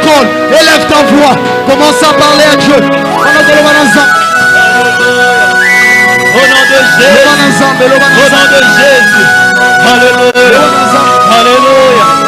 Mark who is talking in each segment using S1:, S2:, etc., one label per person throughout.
S1: contrôle. Élève ta voix. Commence à parler à Dieu.
S2: Au nom de Jésus. Au nom de Jésus. Alléluia. Alléluia.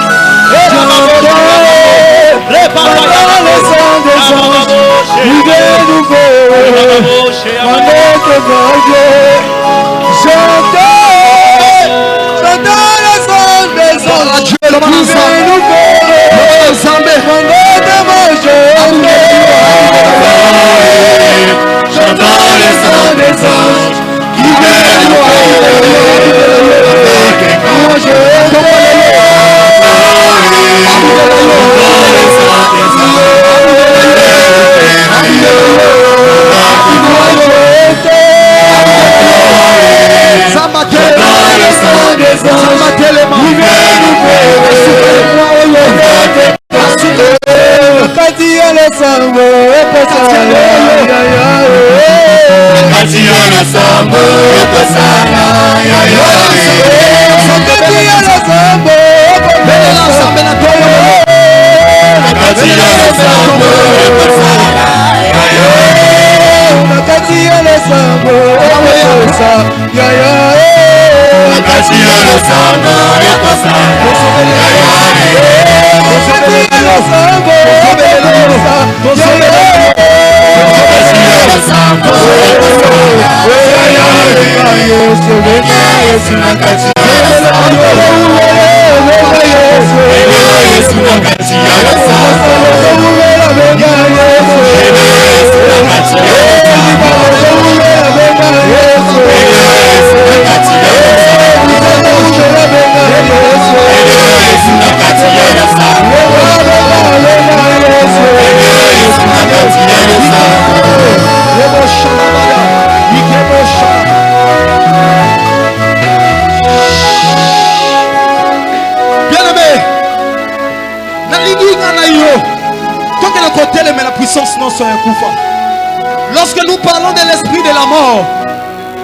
S1: Lorsque nous parlons de l'esprit de la mort,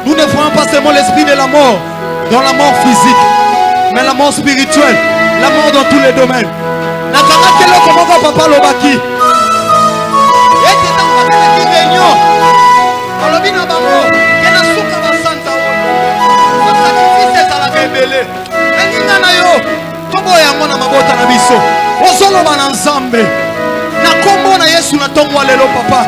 S1: nous ne voyons pas seulement l'esprit de la mort dans la mort physique, mais la mort spirituelle, la mort dans tous les domaines. Na kombo na Yesu na tongo lelo papa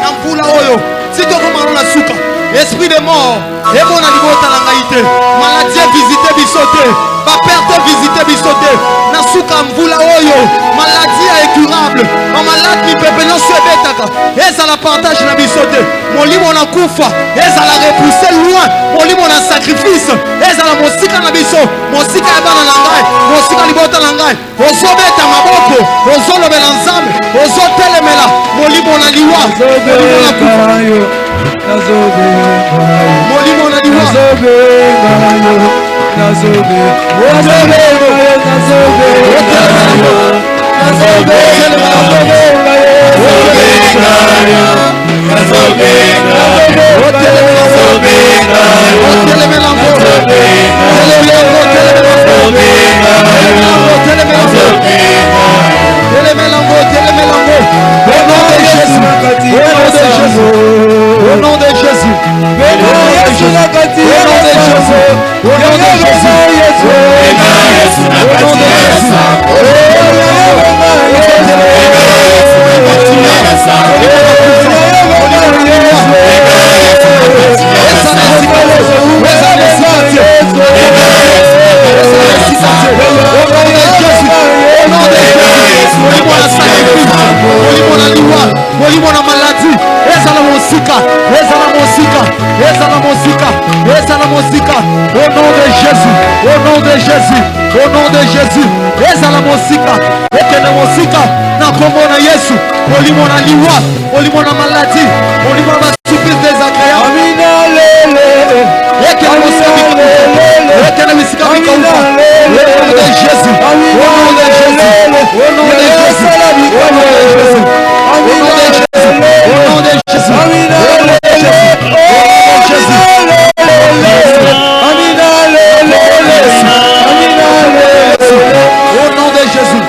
S1: na mvula oyo sito komano na suka esprit de mort ebo na libota na ngaite maladie visiter bisote ba perte visiter bisote na suka mvula oyo maladie incurable ma malade mi pepe no swebetaka eza la partage na bisote molimo na kufa eza la repousser loin molimo na sacrifice eza la mosika na biso mosika ya bana na ngai mosika libota na ngai ozobeta maboko ozolobela nzambe ozotelemela molimo na liwa molimo na kufa molimo na liwa au nom de Jésus, au nom de Jésus, ezala mosika, ekene mosika, na kombo na Yesu, molimo na liwa, molimo na maladie, molimo na surprise désagréable. Amina lele, ekene mosika, ekene mosika mikauka, au nom de Jésus, au nom de Jésus, au nom de Jésus, au nom de Jésus, au nom de Jésus, au nom de Jésus, Amina lele, au nom de Jésus.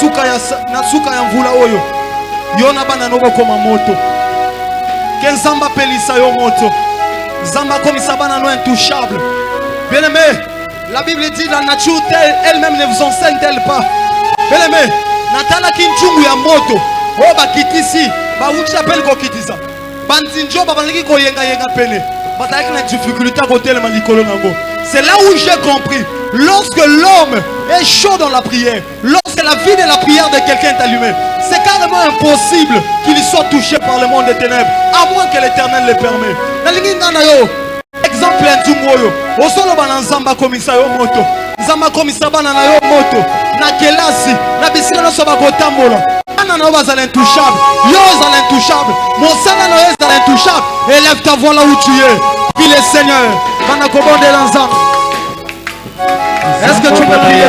S1: suka ya mvula oyo yo na bana nobo koma moto ke nzambe apelisa yo moto nzambe akomisa bana no intouchable. Bien aimé, la Bible dit la nature elle-même ne vous enseigne-t-elle pas? Bien aimé, natala kinchungu ya moto o bakitisi ba uchi appelle ko kitisa banzinjo babangi ko yenga pene bataki na difficulté à côté le malikolo nango. C'est là où j'ai compris, lorsque l'homme est chaud dans la prière, lorsque la vie de la prière de quelqu'un est allumée, c'est carrément impossible qu'il soit touché par le monde des ténèbres, à moins que l'Éternel le permet. Exemple nzungoyo osolo bana nzamba komisa yo moto nzamba komisa bana na yo moto na kelasi na bisika no soba kotambola bana na bazala intouchable yo bazala intouchable mosala no bazala intouchable. Élève ta voix là où tu es, prie le Seigneur bana kobondela nzamba. Est-ce que tu peux prier?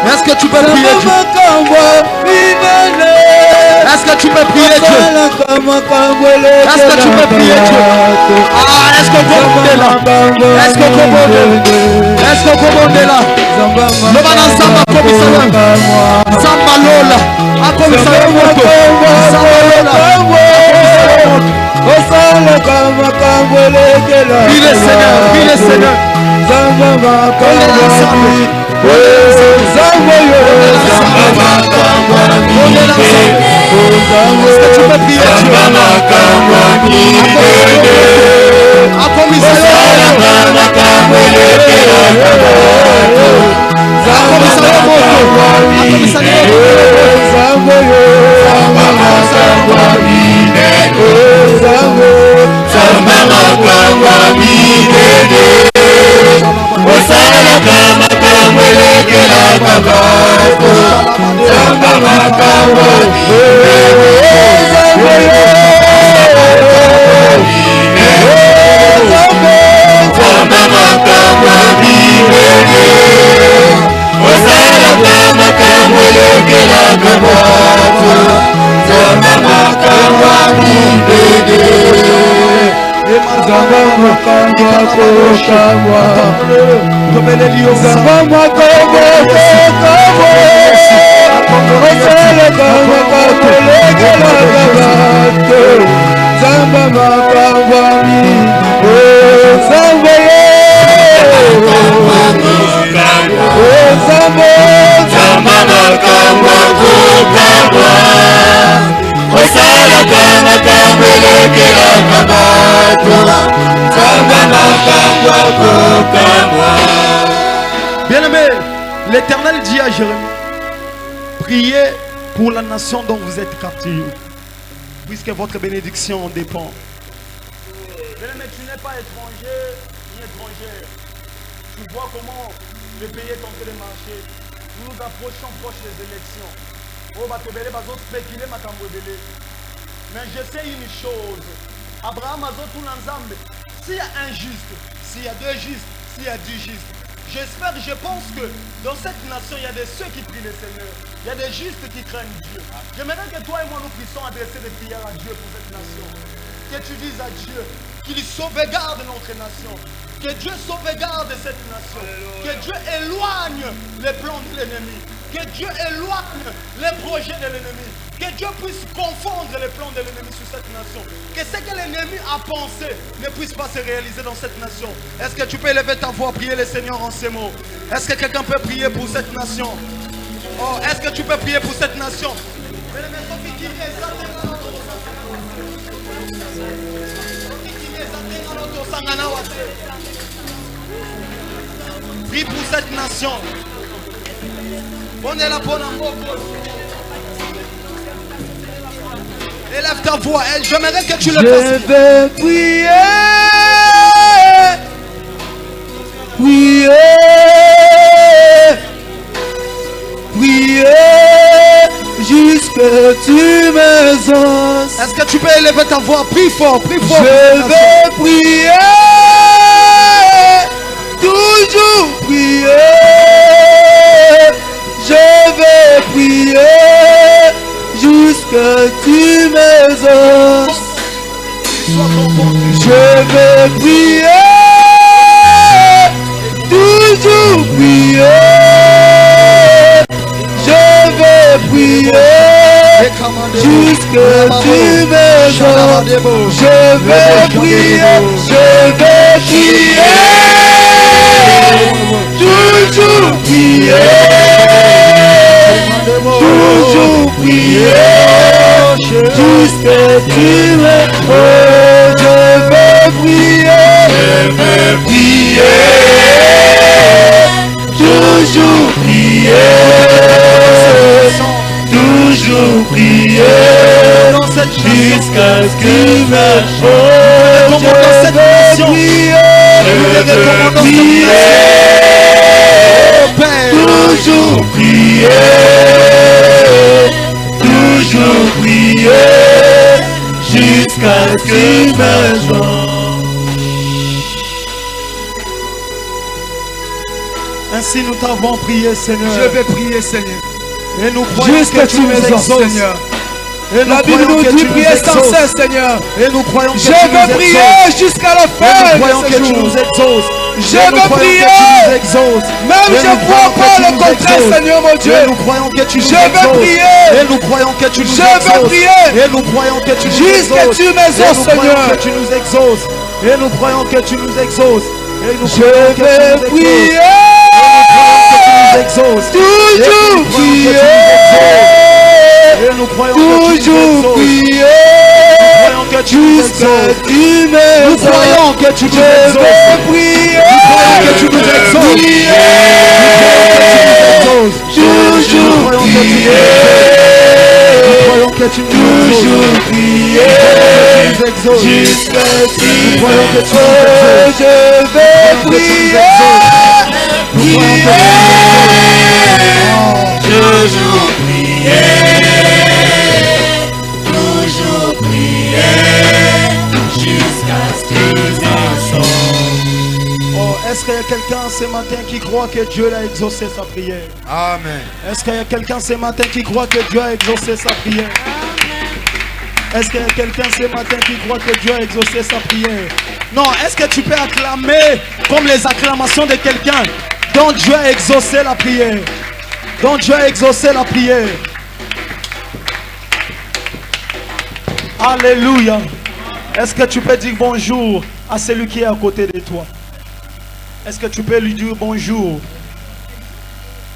S1: Est-ce que tu peux prier Dieu? Est-ce que tu peux prier Dieu? Est-ce que tu peux prier Dieu? Ah, est-ce qu'on peut là? Est-ce qu'on peut? Est-ce qu'on peut là? Le bana samba komisa samba lola akomisa moto samba lola. Prie le Seigneur, prie le Seigneur. Est-ce que tu peux prier Bien-aimé, l'Éternel dit à Jérémie, priez pour la nation dont vous êtes captifs, puisque votre bénédiction en dépend. Bien-aimé, tu n'es pas étranger ni étrangère. Tu vois comment le pays est en train de marcher. Nous nous approchons proche des élections. Mais je sais une chose. Abraham a tout l'ensemble. S'il y a un juste, s'il y a deux justes, s'il y a 10 justes, j'espère, je pense que dans cette nation, il y a des ceux qui prient le Seigneur. Il y a des justes qui craignent Dieu. J'aimerais que toi et moi, nous puissions adresser des prières à Dieu pour cette nation. Que tu dises à Dieu qu'il sauvegarde notre nation. Que Dieu sauvegarde cette nation. Que Dieu éloigne les plans de l'ennemi. Que Dieu éloigne les projets de l'ennemi. Que Dieu puisse confondre les plans de l'ennemi sur cette nation. Que ce que l'ennemi a pensé ne puisse pas se réaliser dans cette nation. Est-ce que tu peux élever ta voix, prier le Seigneur en ces mots? Est-ce que quelqu'un peut prier pour cette nation? Oh, est-ce que tu peux prier pour cette nation? Prie pour cette nation. On est là pour élève ta voix. J'aimerais que tu le fasses.
S3: Je vais prier, prier, prier, jusque tu m'exauces.
S1: Est-ce que tu peux élever ta voix? Prie fort, prie fort.
S3: Je vais prier, toujours prier. Je vais prier jusque tu m'exauces. Je vais prier, toujours prier. que tu m'exauces. Je vais prier, je vais prier, toujours prier, toujours prier, jusqu'à tu m'exauces. Je vais prier, toujours prier, toujours prier, jusqu'à ce que me chose. Je vais prier, toujours prier, toujours prier, jusqu'à ce que me chose.
S1: Ainsi nous t'avons prié, Seigneur.
S3: Je vais prier, Seigneur.
S1: Et nous croyons
S3: Jusqu'à
S1: que
S3: tu
S1: tu nous
S3: m'exauces,
S1: exauces.
S3: Seigneur.
S1: Et
S3: La Bible nous dit prier sans cesse, Seigneur.
S1: Et nous croyons que
S3: Je
S1: tu nous
S3: vais
S1: exauces.
S3: prier jusqu'à la
S1: Et
S3: fin
S1: nous
S3: de
S1: croyons que
S3: ce
S1: tu
S3: jour.
S1: nous exauces.
S3: Je
S1: Et nous
S3: veux
S1: croyons
S3: prier.
S1: que tu nous exauces.
S3: Même
S1: Et
S3: je
S1: nous
S3: ne
S1: croyons
S3: crois pas
S1: que tu
S3: le
S1: nous
S3: contraire,
S1: exauces.
S3: Seigneur mon Dieu.
S1: Et nous croyons que tu nous
S3: Je vais
S1: exauces.
S3: prier.
S1: Et nous croyons que tu nous
S3: Je vais
S1: exauces.
S3: prier.
S1: Et nous croyons que tu nous
S3: Jusqu'à
S1: exauces.
S3: tu m'exauces,
S1: Et nous croyons
S3: Seigneur.
S1: que tu nous exauces. Et nous croyons que tu nous exauces. Et nous
S3: Je
S1: croyons que tu
S3: vais
S1: nous
S3: prier,
S1: exauces.
S3: toujours prier,
S1: Et nous croyons que tu nous
S3: toujours
S1: exauces.
S3: prier,
S1: Nous croyons que tu nous
S3: jusqu'à
S1: exauces.
S3: tu
S1: Nous
S3: m'exauces.
S1: croyons que tu nous
S3: Je
S1: exauces.
S3: vais prier,
S1: Nous croyons que tu nous exauces.
S3: toujours prier,
S1: Nous croyons que tu nous exauces.
S3: toujours prier, jusqu'à tu
S1: Nous croyons que tu nous
S3: m'exauces. Je vais prier, toujours
S4: Toujours prier, jusqu'à ce que ça
S1: Oh, est-ce qu'il y a quelqu'un ce matin qui croit que Dieu a exaucé sa prière?
S3: Amen.
S1: Est-ce qu'il y a quelqu'un ce matin qui croit que Dieu a exaucé sa prière? Est-ce qu'il y a quelqu'un ce matin qui croit que Dieu a exaucé sa prière? Non, est-ce que tu peux acclamer comme les acclamations de quelqu'un dont Dieu a exaucé la prière? Dont Dieu a exaucé la prière. Alléluia. Est-ce que tu peux dire bonjour à celui qui est à côté de toi? Est-ce que tu peux lui dire bonjour?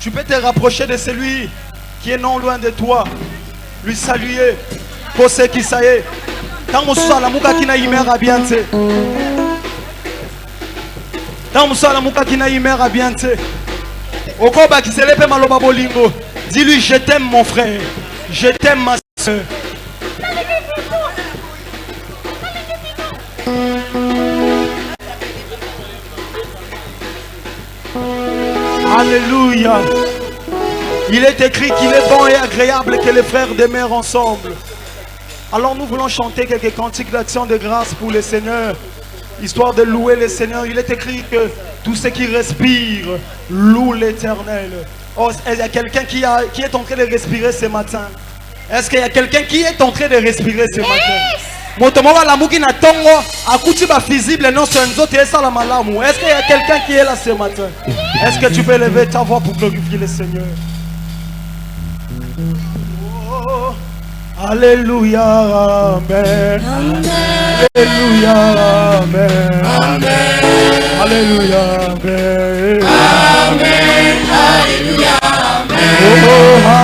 S1: Tu peux te rapprocher de celui qui est non loin de toi. Lui saluer. Pour ceux qui ça y est. Tant la muka kina imera biante. Tant la muka kina imera biante. Okoba qui s'élève maloba bolingo. Dis-lui je t'aime mon frère. Je t'aime ma soeur. Alléluia. Il est écrit qu'il est bon et agréable que les frères demeurent ensemble. Alors nous voulons chanter quelques cantiques d'action de grâce pour le Seigneur, histoire de louer le Seigneur. Il est écrit que tous ceux qui respirent louent l'Éternel. Oh, il y a quelqu'un qui est en train de respirer ce matin. Est-ce qu'il y a quelqu'un qui est en train de respirer ce matin? Est-ce qu'il y a quelqu'un qui est là ce matin? Est-ce que tu peux lever ta voix pour glorifier le Seigneur? Oh, alléluia, amen. Alléluia, amen. Alléluia, amen.
S4: Alléluia,
S1: Oh,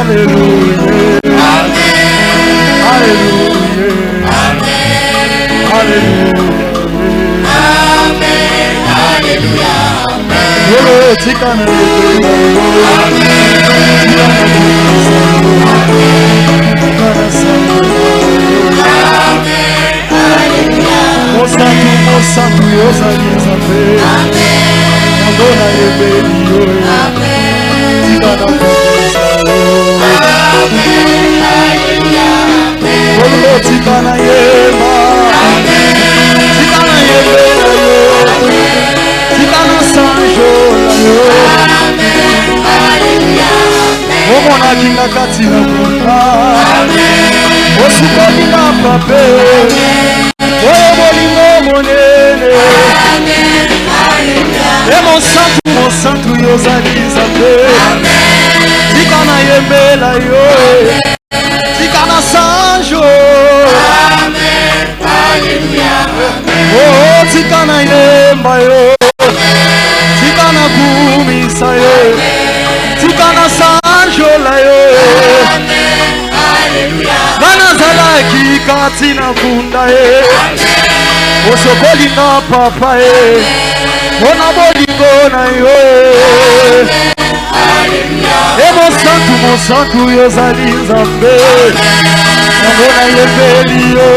S1: alléluia. Alléluia. Alléluia. Oh, tikana. Mon santo, ozali nzambe. Ngona yebeli yo. Tikana kopesa yo. Oh, tikana yeba. Tikana yebela yo. Tikana sanjo la yo. Omona kinga kati na munda. Osukoli na pape. Oyo bolingo monene. E mon santu yozali nzambe. Tikana yembela yo. Tikana sanjo
S3: semba yo tika na kumisa yo tika na sanjola yo banazalaki kati na kunda ye osokolinga papa ye mpona bolingo na yo e mosantu mosantu yozali nzambe yango nayebeli yo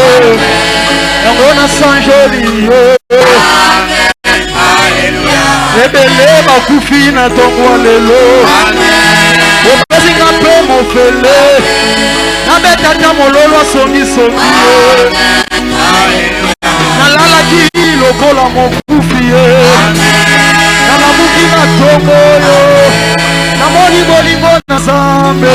S3: yango nasanjoli yo ebele bakufi na ntongo lelo opesinga mpe mofele nabetata mololo asongisongi ye nalalaki lokola mokufi ye nalamuki na ntongo yo namoni bolingo na nzambe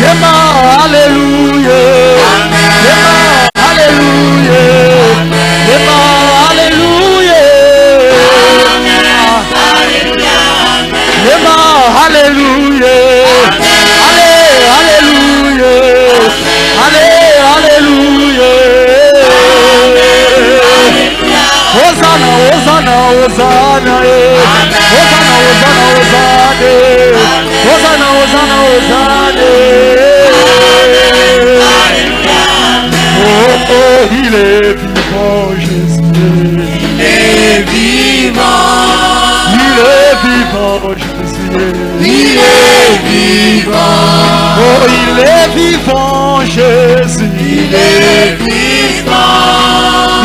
S3: yema haleluya yema haleluya yema haleluya yema haleluya haleluya haleluya Hosanna Hosanna Hosanna Hosanna Hosanna Hosanna Hosanna Hosanna Oh il est vivant Jésus
S4: Il est vivant
S3: Jésus
S4: Il est vivant
S3: Oh il est vivant Jésus
S4: Il est vivant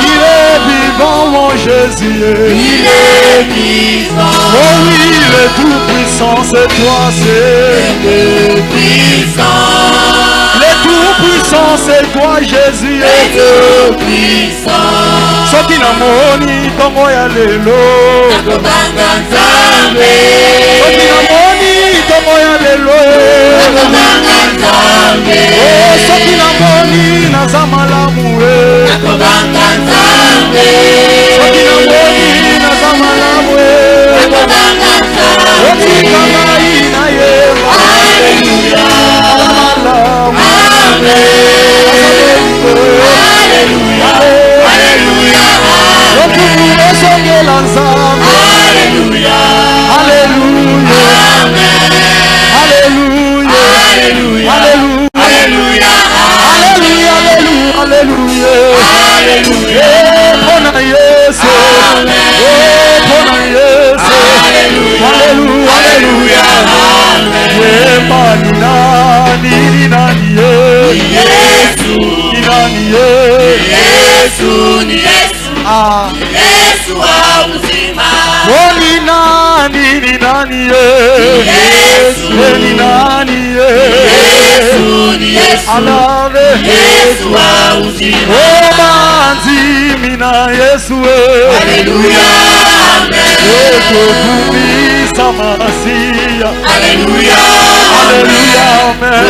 S3: Il est vivant mon Jésus
S4: Il est vivant
S3: Oh oui il est tout puissant c'est toi c'est
S4: tout puissant
S3: Le tout puissant c'est toi Jésus
S4: tout puissant
S3: Soki na moni tongo ya lelo
S4: Nakobanga Nzambe
S3: Soki na moni tongo ya lelo
S4: Nakobanga Nzambe
S3: Oh soki na moni naza malamu
S4: Nakobanga Nzambe
S3: Soki na moni naza malamu
S4: Nakobanga Nzambe
S3: Otika ngai na yeba
S4: Alléluia
S3: malamu
S4: Alléluia Alléluia
S3: Lokumu osongela Nzambe
S4: Alléluia
S3: Alléluia Alléluia
S4: Alléluia
S3: Alléluia
S4: Alléluia
S3: Alléluia
S4: Alléluia
S3: Pona Yesu Pona Yesu
S4: Alléluia
S3: Alléluia Nani
S4: Yesu ni Yesu
S3: Ah
S4: Yesu wa uzima
S3: Ni nani
S4: Yesu
S3: Ni nani
S4: Yesu ni Yesu
S3: Alave
S4: Yesu wa uzima
S3: Oh manzimi na Yesu
S4: Alléluia Amen
S3: Kumisa masia
S4: Alléluia
S3: Alléluia Amen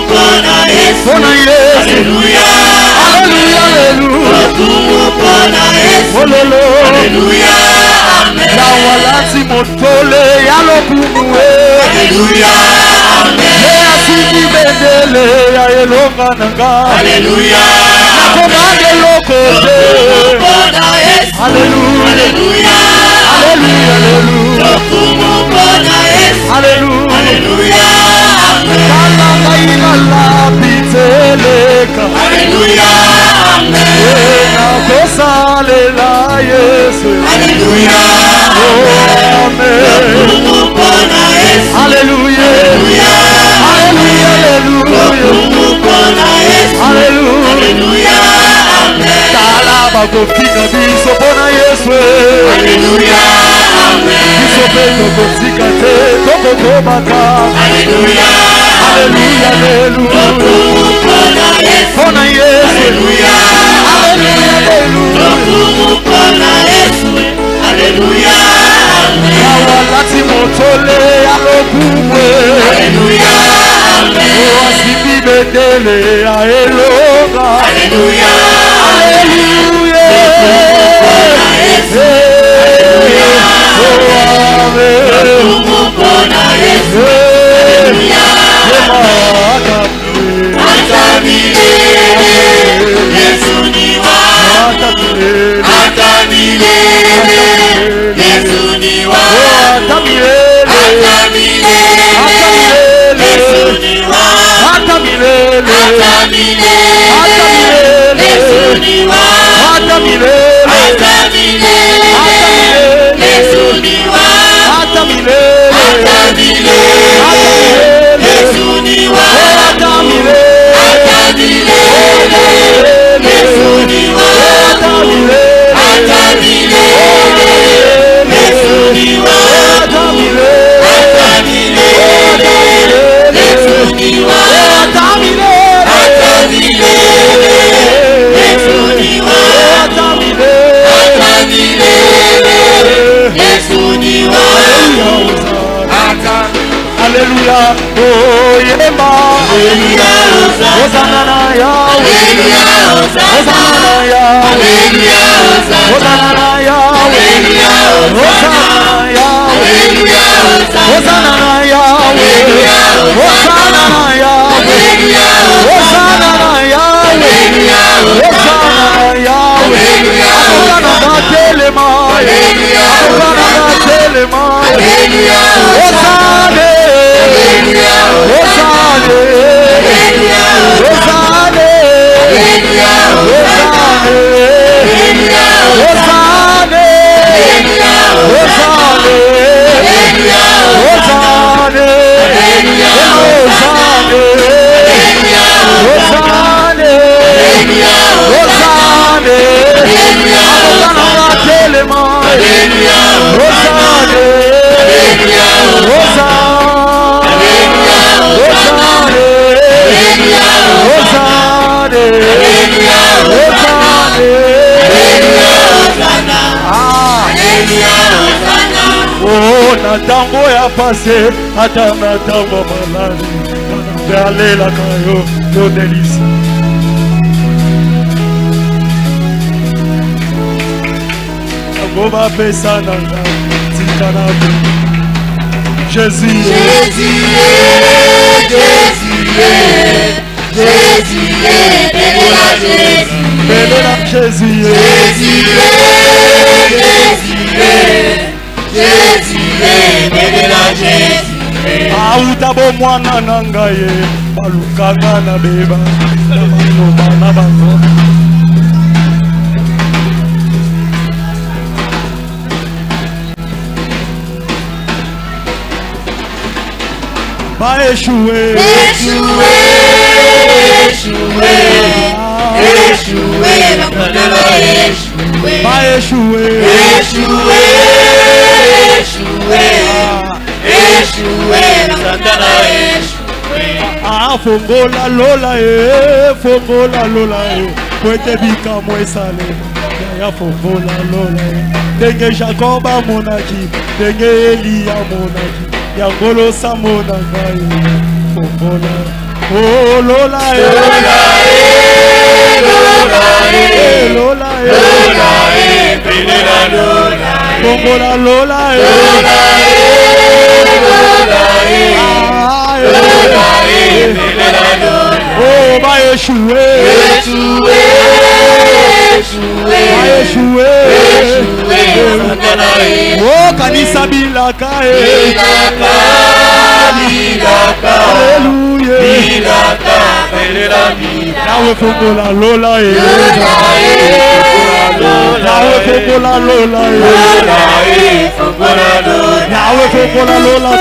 S4: Pona Yesu
S3: Pona Yesu
S4: Alléluia
S3: Alléluia Alléluia
S4: Pona Yesu
S3: Ololo
S4: Alléluia Amen
S3: Ya walati motole ya lokumu
S4: Alléluia Amen
S3: Ya asiki bendele ya elonga nanga
S4: Alléluia
S3: Nakomande lokote
S4: Pona Yesu
S3: Alléluia
S4: Alléluia
S3: Alléluia Alléluia
S4: Pona Yesu
S3: Alléluia
S4: Alléluia Amen
S3: Kalanga ilala piteleka
S4: Alléluia Amen
S3: Nakosalela Yesu
S4: Alléluia
S3: Amen
S4: Pona Yesu
S3: Alléluia
S4: Alléluia
S3: Alléluia
S4: Pona Yesu
S3: Alléluia
S4: Alléluia Amen
S3: Tala bakofika biso pona Yesu
S4: Alléluia Amen
S3: Biso pe tokotika te tokokobaka
S4: Alléluia
S3: Alléluia Alléluia
S4: Pona Yesu
S3: Pona Yesu
S4: Alléluia
S3: Alléluia Alléluia
S4: Pona Yesu Alléluia Amen
S3: Awalati motole ya lokumwe
S4: Alléluia Amen
S3: Oasipi bendele ya elonga
S4: Alléluia
S3: Alléluia
S4: Pona Yesu Alléluia Pona Yesu Alléluia Atamile Yesu ni wa
S3: Alléluia, oh Yema, Alléluia, Hosanna Yahweh, Alléluia, Hosanna Yahweh, Alléluia, Hosanna Yahweh, Alléluia, Hosanna Yahweh, Hosanna Yahweh, Hosanna Yahweh, Hosanna Yahweh, Hosanna Telema, Hosanna Telema, Hosanna. Oh, natambo ya passé, atama tambo malali, manambele la kayo, yo delisi. Goba pesa nanga, tikana be. Jésus,
S4: Jésus,
S3: bénéla Jésus, Autabo mwana nanga ye, balukanga na beba, na maloba na bango. Ba échoué, fongola lola kwete bika mwesale ya fongola lola denge Jacob monaki denge Elia monaki ya ngolo samona ngai fongola oh lola fongola lola oh ba échoué oh kanisa bilaka alléluia nawe fongola lola nawe fongola lola nawe fongola lola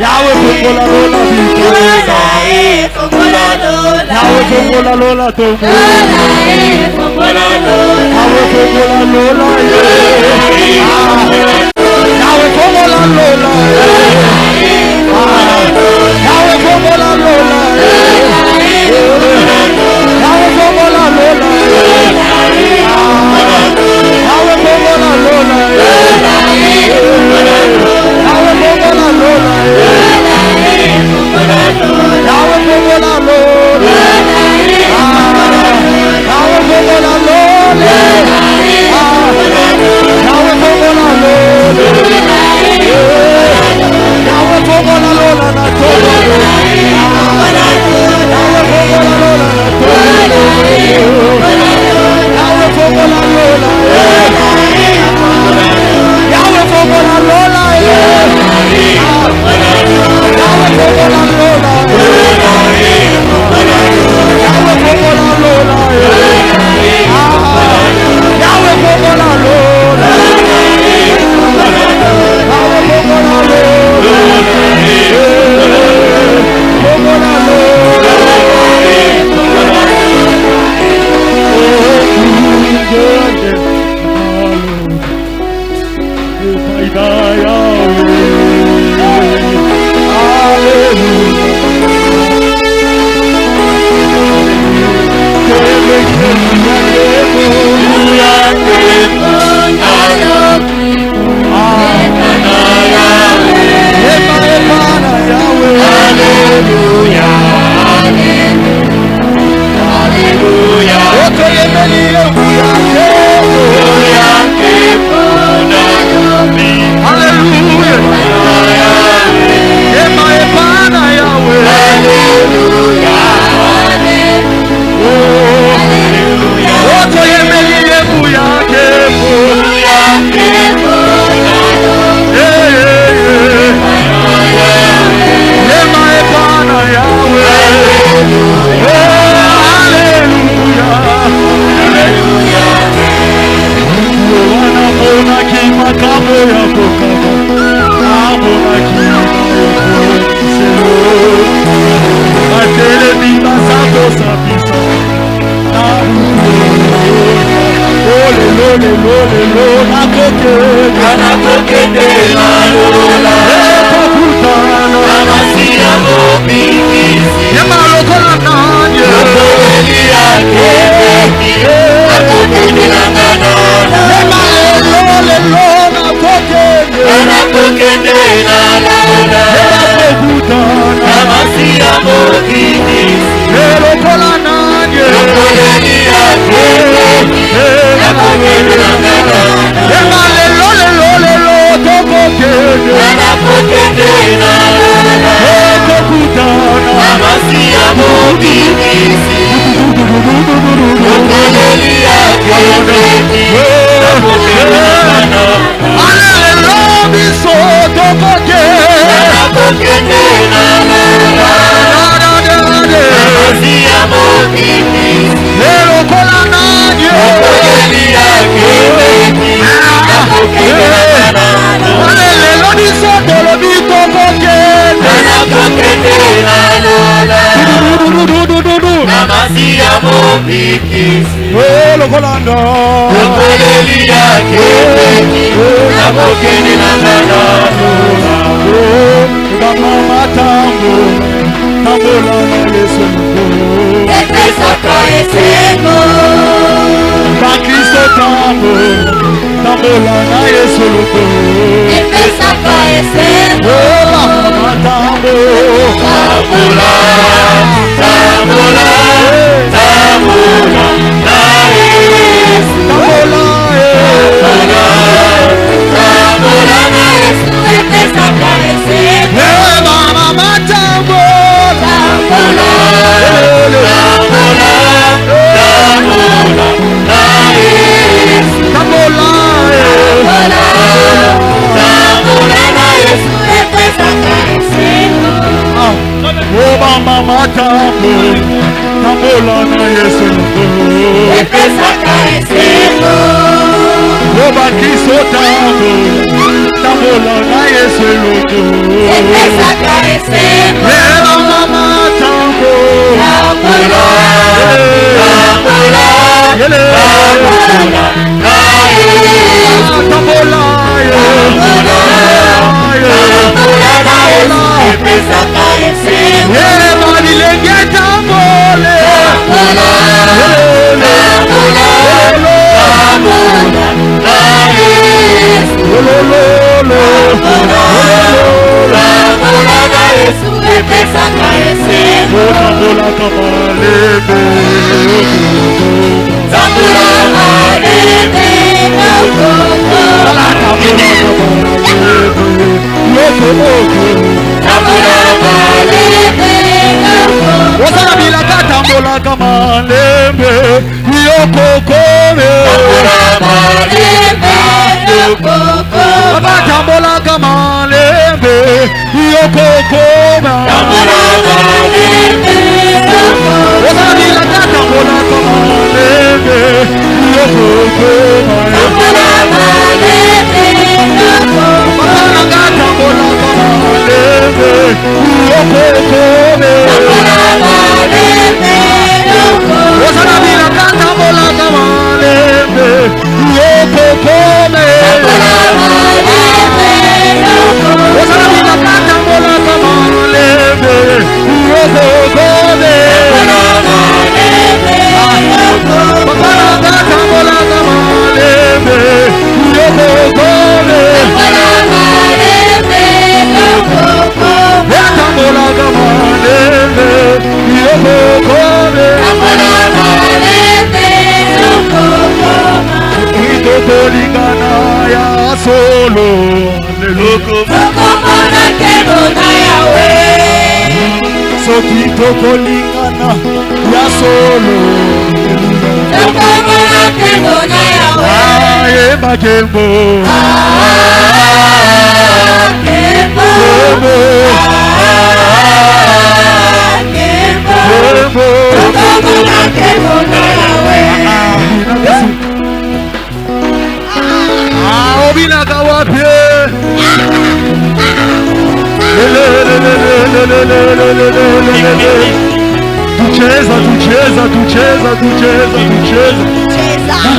S3: Yahweh fongola lola Yahweh fongola lola Yahweh fongola lola Yahweh fongola lola Yahweh fongola lola Yahweh fongola lola Yahweh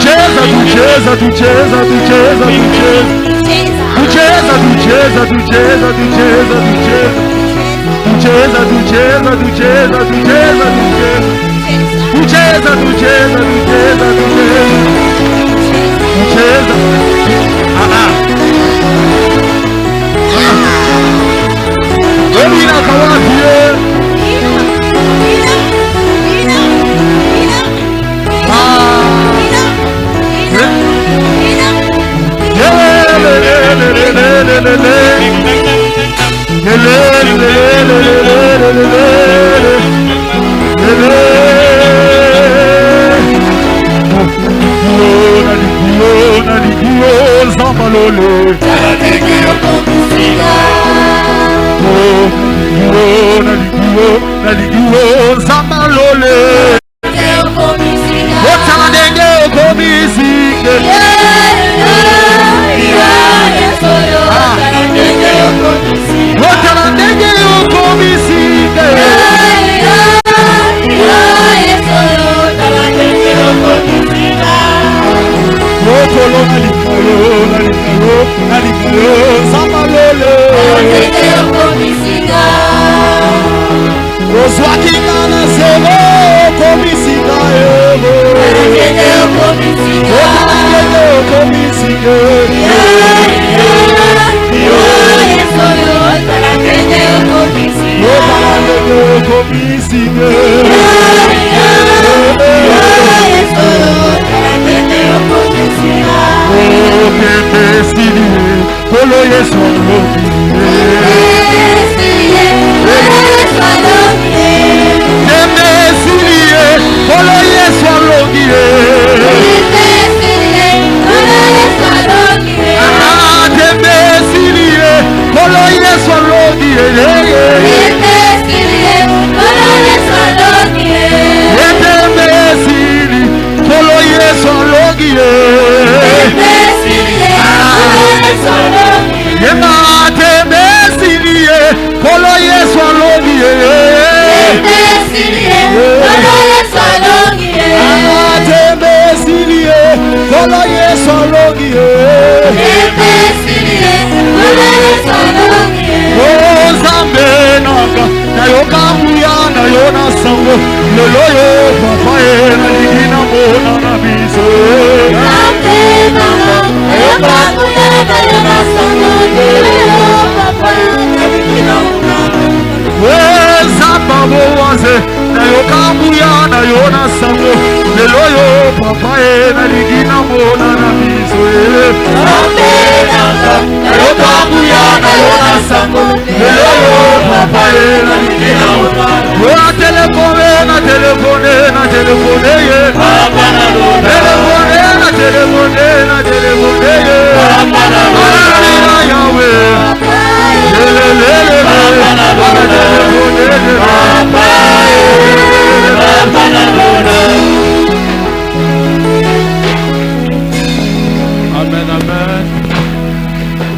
S3: Tucheza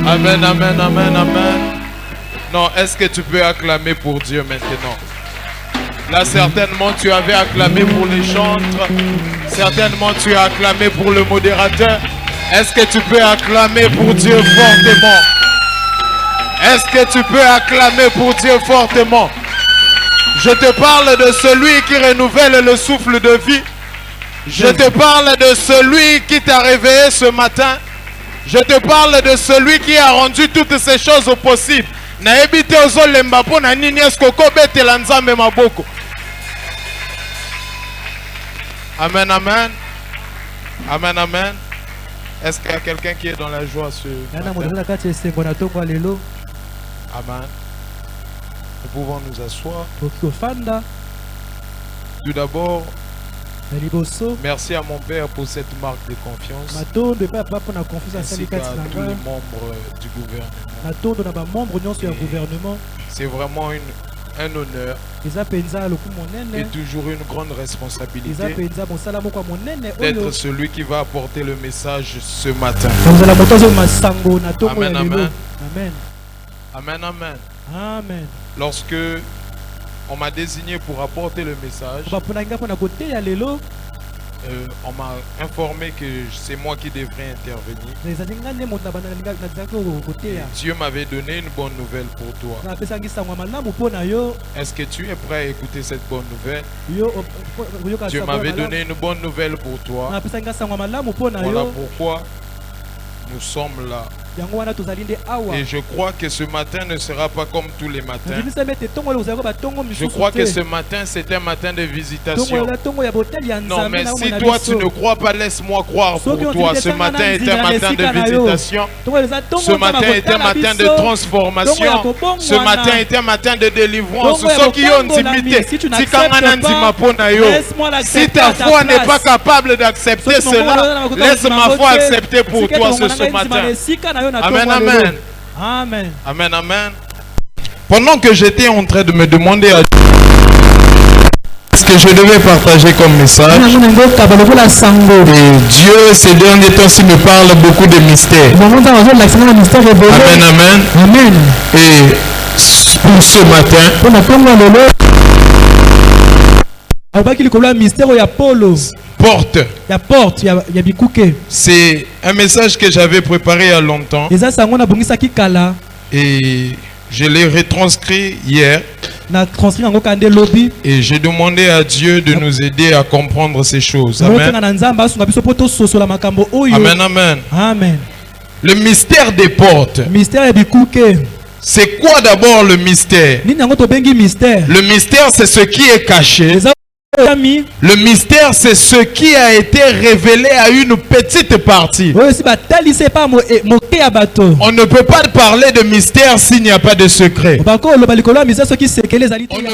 S2: Amen, amen, amen, amen. Non, est-ce que tu peux acclamer pour Dieu maintenant? Là, certainement, tu avais acclamé pour les chantres. Certainement, tu as acclamé pour le modérateur. Est-ce que tu peux acclamer pour Dieu fortement? Est-ce que tu peux acclamer pour Dieu fortement? Je te parle de celui qui renouvelle le souffle de vie. Je te parle de celui qui t'a réveillé ce matin. Je te parle de celui qui a rendu toutes ces choses possibles. Amen, amen. Amen, amen. Est-ce qu'il y a quelqu'un qui est dans la joie ce matin? Amen. Nous pouvons nous asseoir. Tout d'abord, merci à mon Père pour cette marque de confiance, ainsi qu'à tous les membres du gouvernement. C'est vraiment un honneur et toujours une grande responsabilité d'être celui qui va apporter le message ce matin. Amen, amen. Amen, amen.
S3: Amen.
S2: Lorsque on m'a désigné pour apporter le message, On m'a informé que c'est moi qui devrais intervenir. Dieu m'avait donné une bonne nouvelle pour toi. Est-ce que tu es prêt à écouter cette bonne nouvelle? Dieu m'avait donné une bonne nouvelle pour toi. Voilà pourquoi nous sommes là. Et je crois que ce matin ne sera pas comme tous les matins. Je crois que ce matin c'est un matin de visitation. Non, mais si toi tu ne crois pas, laisse-moi croire pour toi. Ce matin est un matin de visitation. Ce matin est un matin de transformation. Ce matin est un matin de délivrance. Ceux qui ont intimité, si ta foi n'est pas capable d'accepter cela, laisse ma foi accepter pour toi ce matin. Amen, amen.
S3: Amen.
S2: Amen, amen. Pendant que j'étais en train de me demander à ce que je devais partager comme message, et Dieu ces derniers temps-ci me parle beaucoup de mystères. Amen, amen.
S3: Amen.
S2: Et pour ce matin, porte. C'est un message que j'avais préparé il y a longtemps. Et je l'ai retranscrit hier. Et j'ai demandé à Dieu de nous aider à comprendre ces choses. Amen. Amen, amen.
S3: Amen.
S2: Le mystère des portes. C'est quoi d'abord le mystère? Le mystère, c'est ce qui est caché. Le mystère, c'est ce qui a été révélé à une petite partie. On ne peut pas parler de mystère s'il n'y a pas de secret. On ne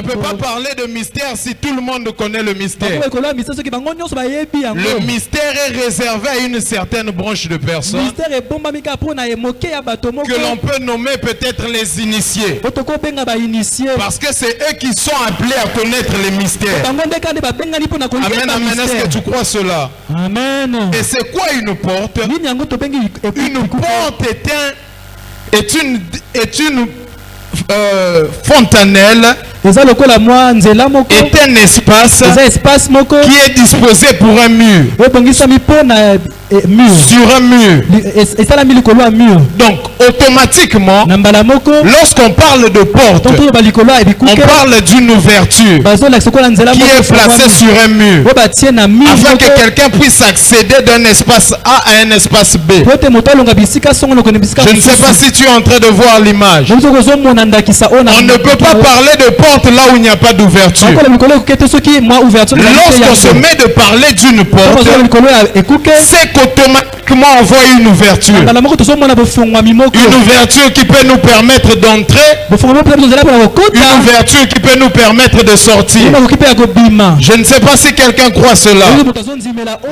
S2: peut pas parler de mystère si tout le monde connaît le mystère. Le mystère est réservé à une certaine branche de personnes que l'on peut nommer peut-être les initiés. Parce que c'est eux qui sont appelés à connaître les mystères. Amen, amen. Est-ce que tu crois cela?
S3: Amen.
S2: Et c'est quoi une porte? Une porte est une fontanelle, est un espace qui est disposé pour un mur. Sur un mur. Donc automatiquement, lorsqu'on parle de porte, on parle d'une ouverture qui est placée sur un mur afin que quelqu'un puisse accéder d'un espace A à un espace B. Je ne sais pas si tu es en train de voir l'image. On ne peut pas parler de porte là où il n'y a pas d'ouverture. Lorsqu'on se met de parler d'une porte, c'est qu'automatiquement on voit une ouverture. Une ouverture qui peut nous permettre d'entrer. Une ouverture qui peut nous permettre de sortir. Je ne sais pas si quelqu'un croit cela.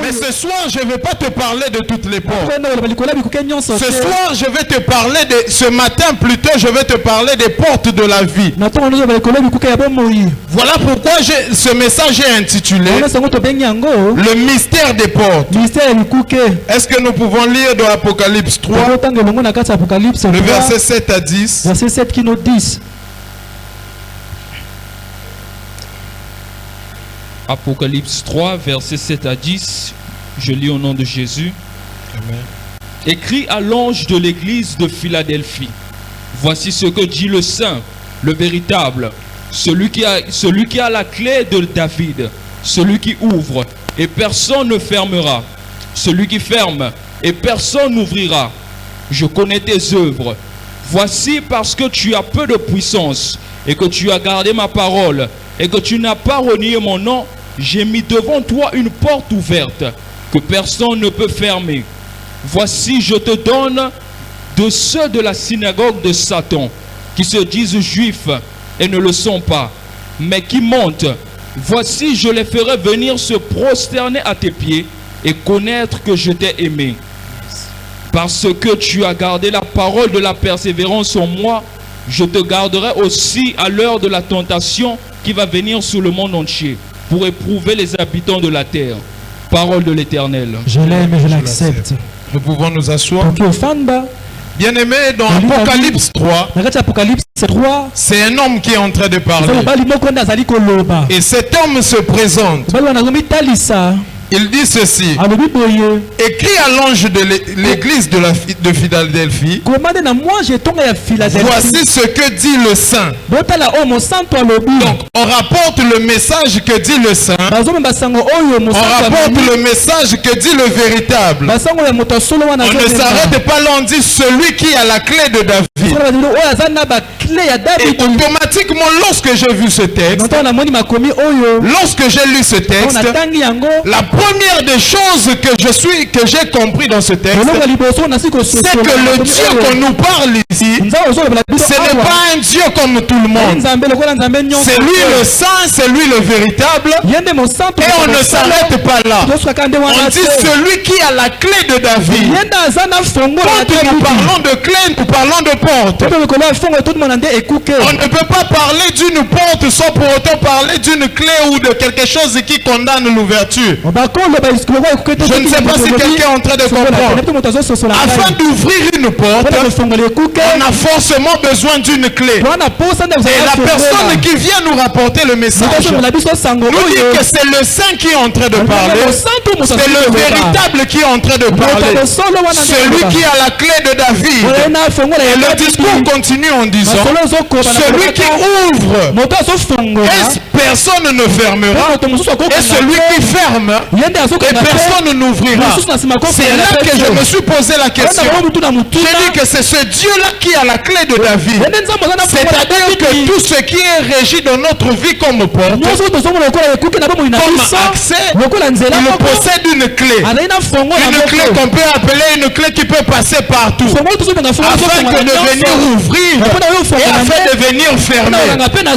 S2: Mais ce soir, je ne vais pas te parler de toutes les portes. Ce soir, je vais te parler de... Ce matin plutôt, je vais te parler des portes de la vie. Voilà pourquoi ce message est intitulé Le mystère des portes. Est-ce que nous pouvons lire dans Apocalypse 3, le verset 7 à 10.
S3: Verset 7 qui nous dit.
S5: Apocalypse 3, verset 7 à 10. Je lis au nom de Jésus.
S2: Amen.
S5: Écrit à l'ange de l'église de Philadelphie. Voici ce que dit le Saint, le véritable, celui qui a la clé de David, celui qui ouvre et personne ne fermera, celui qui ferme et personne n'ouvrira. Je connais tes œuvres. Voici parce que tu as peu de puissance et que tu as gardé ma parole et que tu n'as pas renié mon nom, j'ai mis devant toi une porte ouverte que personne ne peut fermer. Voici, je te donne de ceux de la synagogue de Satan, qui se disent juifs et ne le sont pas, mais qui mentent. Voici, je les ferai venir se prosterner à tes pieds et connaître que je t'ai aimé. Parce que tu as gardé la parole de la persévérance en moi, je te garderai aussi à l'heure de la tentation qui va venir sur le monde entier pour éprouver les habitants de la terre. Parole de l'Éternel.
S3: Je l'aime et je l'accepte.
S2: Nous pouvons nous asseoir. Bien-aimé, dans Apocalypse 3, c'est un homme qui est en train de parler. Et cet homme se présente Il dit ceci.
S3: alobi boye
S2: Écrit à l'ange de l'église de Philadelphie.
S3: komande na moi jetonga ya Philadelphie
S2: Voici ce que dit le saint.
S3: botala o mosanto alobi
S2: Donc on rapporte le message que dit le saint.
S3: bazomemba sango oyo
S2: On
S3: mosanto
S2: rapporte
S3: alobi
S2: le message que dit le véritable.
S3: basango ya moto solo wana
S2: On ne s'arrête pas là, on dit celui qui a la clé de David.
S3: oyo aza na ba clé ya
S2: Et
S3: David
S2: automatiquement, lorsque j'ai vu ce texte,
S3: ntango namoni makomi oyo
S2: lorsque j'ai lu ce
S3: oyo
S2: texte,
S3: natangi yango
S2: la première des choses que j'ai compris dans ce texte,
S3: eloko ya liboso nasi
S2: c'est que le Dieu qu'on nous parle ici,
S3: nzambe ozolobela biso
S2: ce n'est pas un Dieu comme tout le monde.
S3: nzambe lokola nzambe nyonso
S2: C'est lui le saint, c'est lui le véritable.
S3: ye nde mosanto
S2: Et on ne s'arrête pas là.
S3: tosukaka nde
S2: On
S3: wana
S2: dit celui qui a la clé de David.
S3: ye nde aza na fongo ya
S2: Quand nous parlons de clé, nous parlons de porte.
S3: oyo mikolo ya fongo totomona nde ekuke
S2: On ne peut pas parler d'une porte sans pour autant parler d'une clé ou de quelque chose qui condamne l'ouverture.
S3: bakoloba lokolo ekuke te
S2: Je ne sais pas si quelqu'un est en train de comprendre.
S3: te moto azososola
S2: Afin d'ouvrir une porte,
S3: mpona kofongola ekuke
S2: on a forcément besoin d'une clé.
S3: wana posa nde
S2: Et la personne qui vient nous rapporter le message
S3: azosola biso sango
S2: nous dit
S3: oyo
S2: que c'est le saint qui est en train de parler.
S3: mosanto moto
S2: C'est le véritable qui est en train de parler.
S3: solo wana
S2: Celui qui a la clé de David.
S3: na fongola
S2: Et
S3: ya
S2: le discours continue en disant,
S3: masolo ezokoba
S2: celui qui ouvre,
S3: moto azofongola
S2: et personne ne fermera.
S3: moto mosusu
S2: Et celui qui ferme,
S3: ye nde
S2: et
S3: azokonga
S2: personne n'ouvrira.
S3: mosusu na nsima
S2: C'est là que je me suis posé la question.
S3: mutu na
S2: J'ai
S3: mutuna
S2: dit que c'est ce Dieu-là qui a la clé de David.
S3: ye nde nzambe aza na fongola
S2: C'est-à-dire que tout ce qui est régi dans notre vie comme porte,
S3: nyonso oyo tozomona lokola ekuke na bomoi na
S2: comme
S3: biso
S2: accès,
S3: lokola nzela
S2: il
S3: moko
S2: possède une clé.
S3: azali na fongo ya
S2: Une clé
S3: moko
S2: qu'on peut appeler une clé qui peut passer partout.
S3: fongo tozobenga fongo
S2: Afin que de venir ouvrir et afin de venir fermer.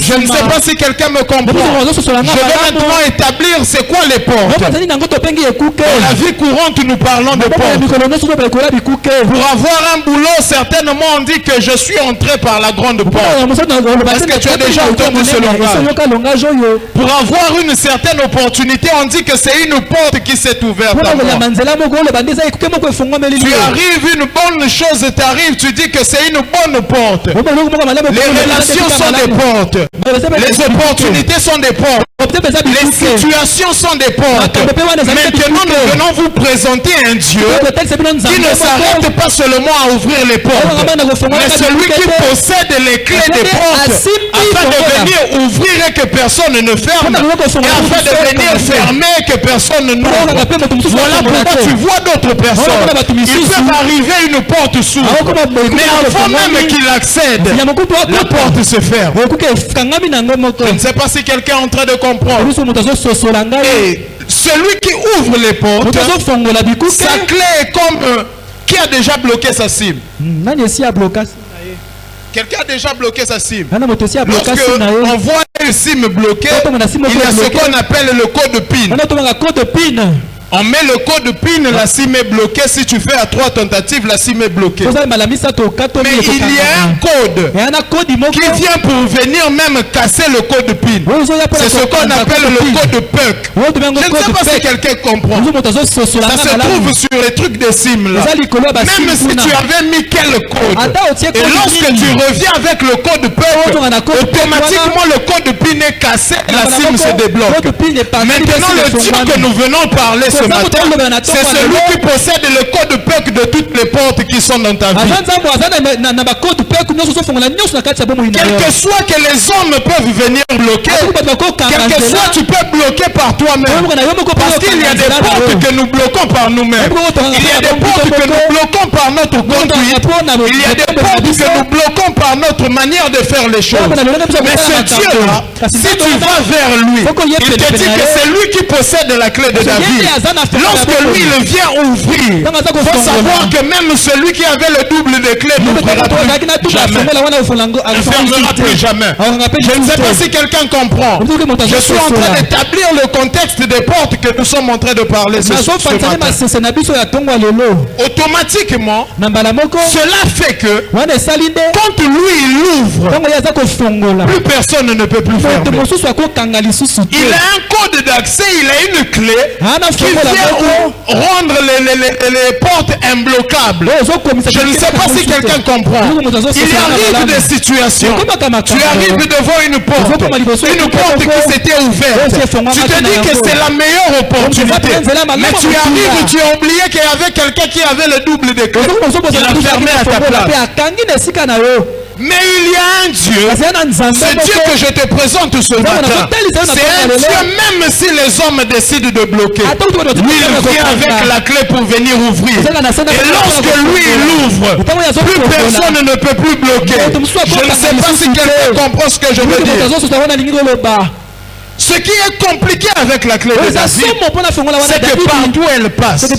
S2: Je ne sais pas si quelqu'un me comprend. Je vais maintenant établir c'est quoi les portes.
S3: bazali nango topengi ekuke
S2: Dans la vie courante, nous parlons de portes.
S3: mikolo nyonso tozopela ekola bikuke
S2: Pour avoir un boulot, certainement on dit que je suis entré par la grande porte. Est-ce que tu as déjà entendu ce langage?
S3: oyo
S2: Pour avoir une certaine opportunité, on dit que c'est une porte qui s'est ouverte à moi.
S3: mpona nzela moko oloba nde eza ekuke moko efungwameli
S2: Tu arrives, une bonne chose t'arrive, tu dis que c'est une bonne porte. Les relations sont des portes. Les opportunités sont des portes. Les situations sont des portes. Maintenant, nous venons vous présenter un Dieu qui ne s'arrête pas seulement à ouvrir les portes, mais celui qui possède les clés des portes afin de venir ouvrir et que personne ne ferme, et afin de venir fermer et que personne n'ouvre. Voilà pourquoi tu vois d'autres personnes. Il peut arriver une porte s'ouvre, mais avant même qu'il accède, la porte se ferme. Je ne sais pas si quelqu'un est en train de comprendre. Et celui qui ouvre les portes, sa clé est comme qui a déjà bloqué sa cible. Quelqu'un a déjà bloqué sa cible. Lorsque on voit une cible bloquée, il y a ce qu'on appelle le code PIN. On met le code PIN, la cible est bloquée. Si tu fais à 3 tentatives, la cible est bloquée. Mais il y a un code qui vient pour venir même casser le code PIN. C'est ce qu'on appelle le code PUC. Je ne sais pas si quelqu'un comprend. Ça se trouve sur les trucs des cimes là. Même si tu avais mis quel code, et lorsque tu reviens avec le code PUC, automatiquement le code PIN est cassé, la cime se débloque. Maintenant, le Dieu que nous venons parler ce matin, c'est celui qui possède le code PUC de toutes les portes qui sont dans ta vie. Quel que soit que les hommes peuvent venir bloquer, quel que soit tu peux bloquer par toi-même. Parce qu'il y a des portes que nous bloquons par nous-mêmes. Il y a des portes que nous bloquons par notre conduite. Il y a des portes que nous bloquons par notre manière de faire les choses. Mais ce Dieu-là, si tu vas vers lui, il te dit que c'est lui qui possède la clé de David. Lorsque lui il vient ouvrir, il faut savoir que même celui qui avait le double de clés n'ouvrira plus jamais. Ne fermera plus jamais. Je ne sais pas si quelqu'un comprend. Je suis en train d'établir le contexte des portes que nous sommes en train de parler ce matin. Automatiquement, cela fait que quand lui il ouvre, plus personne ne peut plus fermer. Il a un code d'accès, il a une clé qui vient rendre les portes porte imbloquable. Je ne sais pas si quelqu'un comprend. Il arrive des situations. Tu arrives devant une porte qui s'était ouverte. Tu te dis que c'est la meilleure opportunité. Mais tu arrives, tu as oublié qu'il y avait quelqu'un qui avait le double de clés. Il a fermé à ta place. Mais il y a un Dieu, ce Dieu que je te présente ce matin, c'est un Dieu même si les hommes décident de bloquer. Lui il vient avec la clé pour venir ouvrir. Et lorsque lui il ouvre, plus personne ne peut plus bloquer. Je ne sais pas si quelqu'un comprend ce que je veux dire. Ce qui est compliqué avec la clé de David, c'est que partout elle passe, plus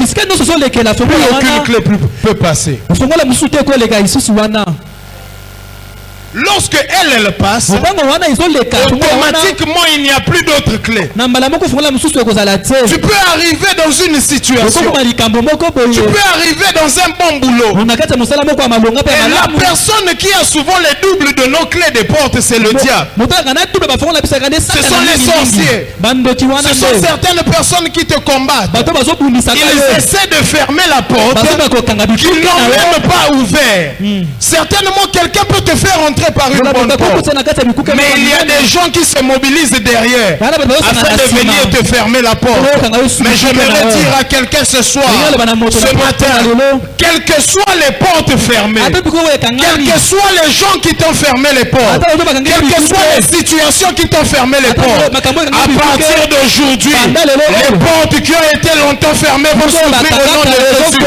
S2: aucune clé peut passer. Lorsque elle passe, automatiquement il n'y a plus d'autres clés. Tu peux arriver dans une situation, tu peux arriver dans un bon boulot, et la personne qui a souvent les doubles de nos clés des portes, c'est le diable. Ce sont les sorciers, ce sont certaines personnes qui te combattent. Ils essaient de fermer la porte qu'ils n'ont même pas ouvert. Certainement quelqu'un peut te faire entrer par une bonne porte, mais il y a des gens qui se mobilisent derrière afin de venir te fermer la porte. Mais j'aimerais dire à quelqu'un ce soir, ce matin, quelles que soient les portes fermées, quels que soient les gens qui t'ont fermé les portes, quelles que soient les situations qui t'ont fermé les portes, à partir d'aujourd'hui, les portes qui ont été longtemps fermées vont s'ouvrir au nom de Jésus.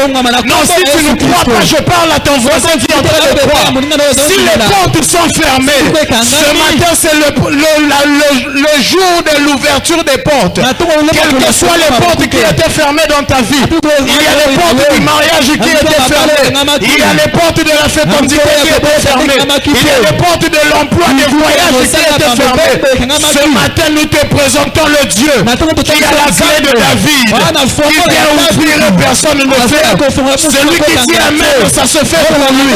S2: Non, si tu ne crois pas, je parle à ton voisin qui est en train de croire. Si les portes sont fermées, ce matin c'est le jour de l'ouverture des portes. Quelles que soient les portes qui étaient fermées dans ta vie, il y a les portes du mariage qui étaient fermées, il y a les portes de la fécondité qui étaient fermées, il y a les portes de l'emploi, des voyages qui étaient fermées. Ce matin nous te présentons le Dieu qui a la clé de David, qui vient ouvrir et personne ne ferme. Celui qui dit amen, ça se fait pour lui.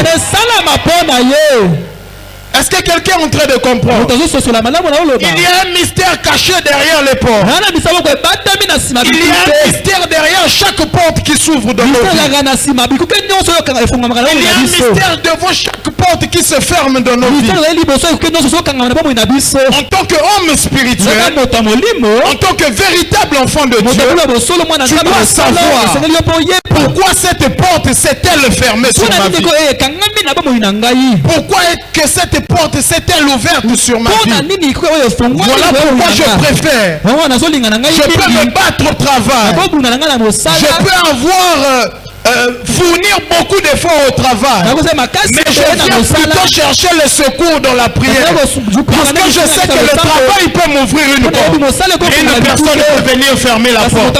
S2: Est-ce que quelqu'un est en train de comprendre? Il y a un mystère caché derrière les portes. Il y a un mystère derrière chaque porte qui s'ouvre dans nos vies. Il y a un mystère devant chaque porte qui se ferme dans nos vies. En tant qu'homme spirituel, en tant que véritable enfant de Dieu, tu dois savoir pourquoi cette porte s'est-elle fermée sur ma vie. Pourquoi est-ce que cette porte s'est-elle ouverte sur ma vie. Voilà pourquoi je préfère. Je peux me battre au travail. Je peux avoir fournir beaucoup d'efforts au travail, mais je viens plutôt chercher le secours dans la prière, parce que je sais que le travail peut m'ouvrir une porte et une personne peut venir fermer la porte.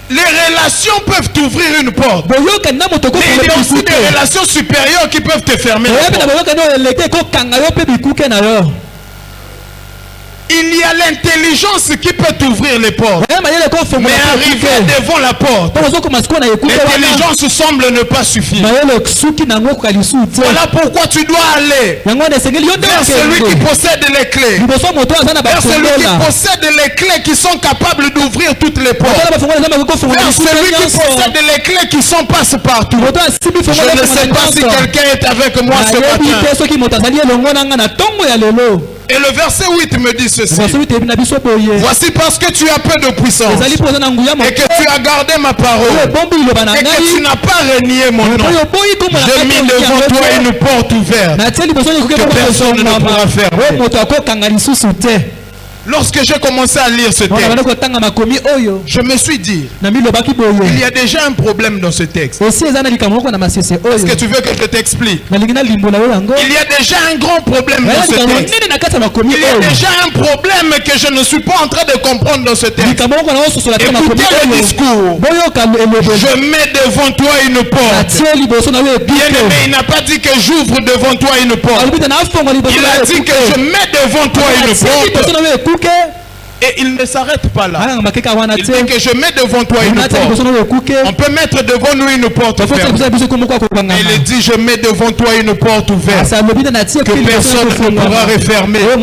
S2: Les relations peuvent t'ouvrir une porte, mais il y a aussi des relations supérieures qui peuvent te fermer la porte. Il y a l'intelligence qui peut t'ouvrir les portes, mais arriver devant la porte, l'intelligence semble ne pas suffire. Voilà pourquoi tu dois aller vers celui qui possède les clés, vers celui qui possède les clés qui sont capables d'ouvrir toutes les portes, vers celui qui possède les clés qui sont passe-partout. Je ne sais pas si quelqu'un est avec moi ce matin. Et le verset 8 me dit ceci. Voici parce que tu as peu de puissance et que tu as gardé ma parole et que tu n'as pas renié mon nom. J'ai mis devant toi une porte ouverte que personne ne pourra fermer. Lorsque j'ai commencé à lire ce texte, je me suis dit, il y a déjà un problème dans ce texte. Est-ce que tu veux que je t'explique? Il y a déjà un grand problème dans ce texte. Il y a déjà un problème que je ne suis pas en train de comprendre dans ce texte. Écoutez le discours. Je mets devant toi une porte. Bien aimé, il n'a pas dit que j'ouvre devant toi une porte. Il a dit que je mets devant toi une porte. Et il ne s'arrête pas là.
S3: Anga makeka wana
S2: Il dit
S3: te.
S2: que je mets devant toi une
S3: Unata liboso
S2: porte.
S3: na okuke.
S2: On peut mettre devant nous une porte
S3: Tofota
S2: fermée.
S3: liboso biso komoko ko kangama.
S2: Il dit je mets devant toi une porte ouverte
S3: Asa lobita na tie
S2: que personne ne pourra refermer. Oh,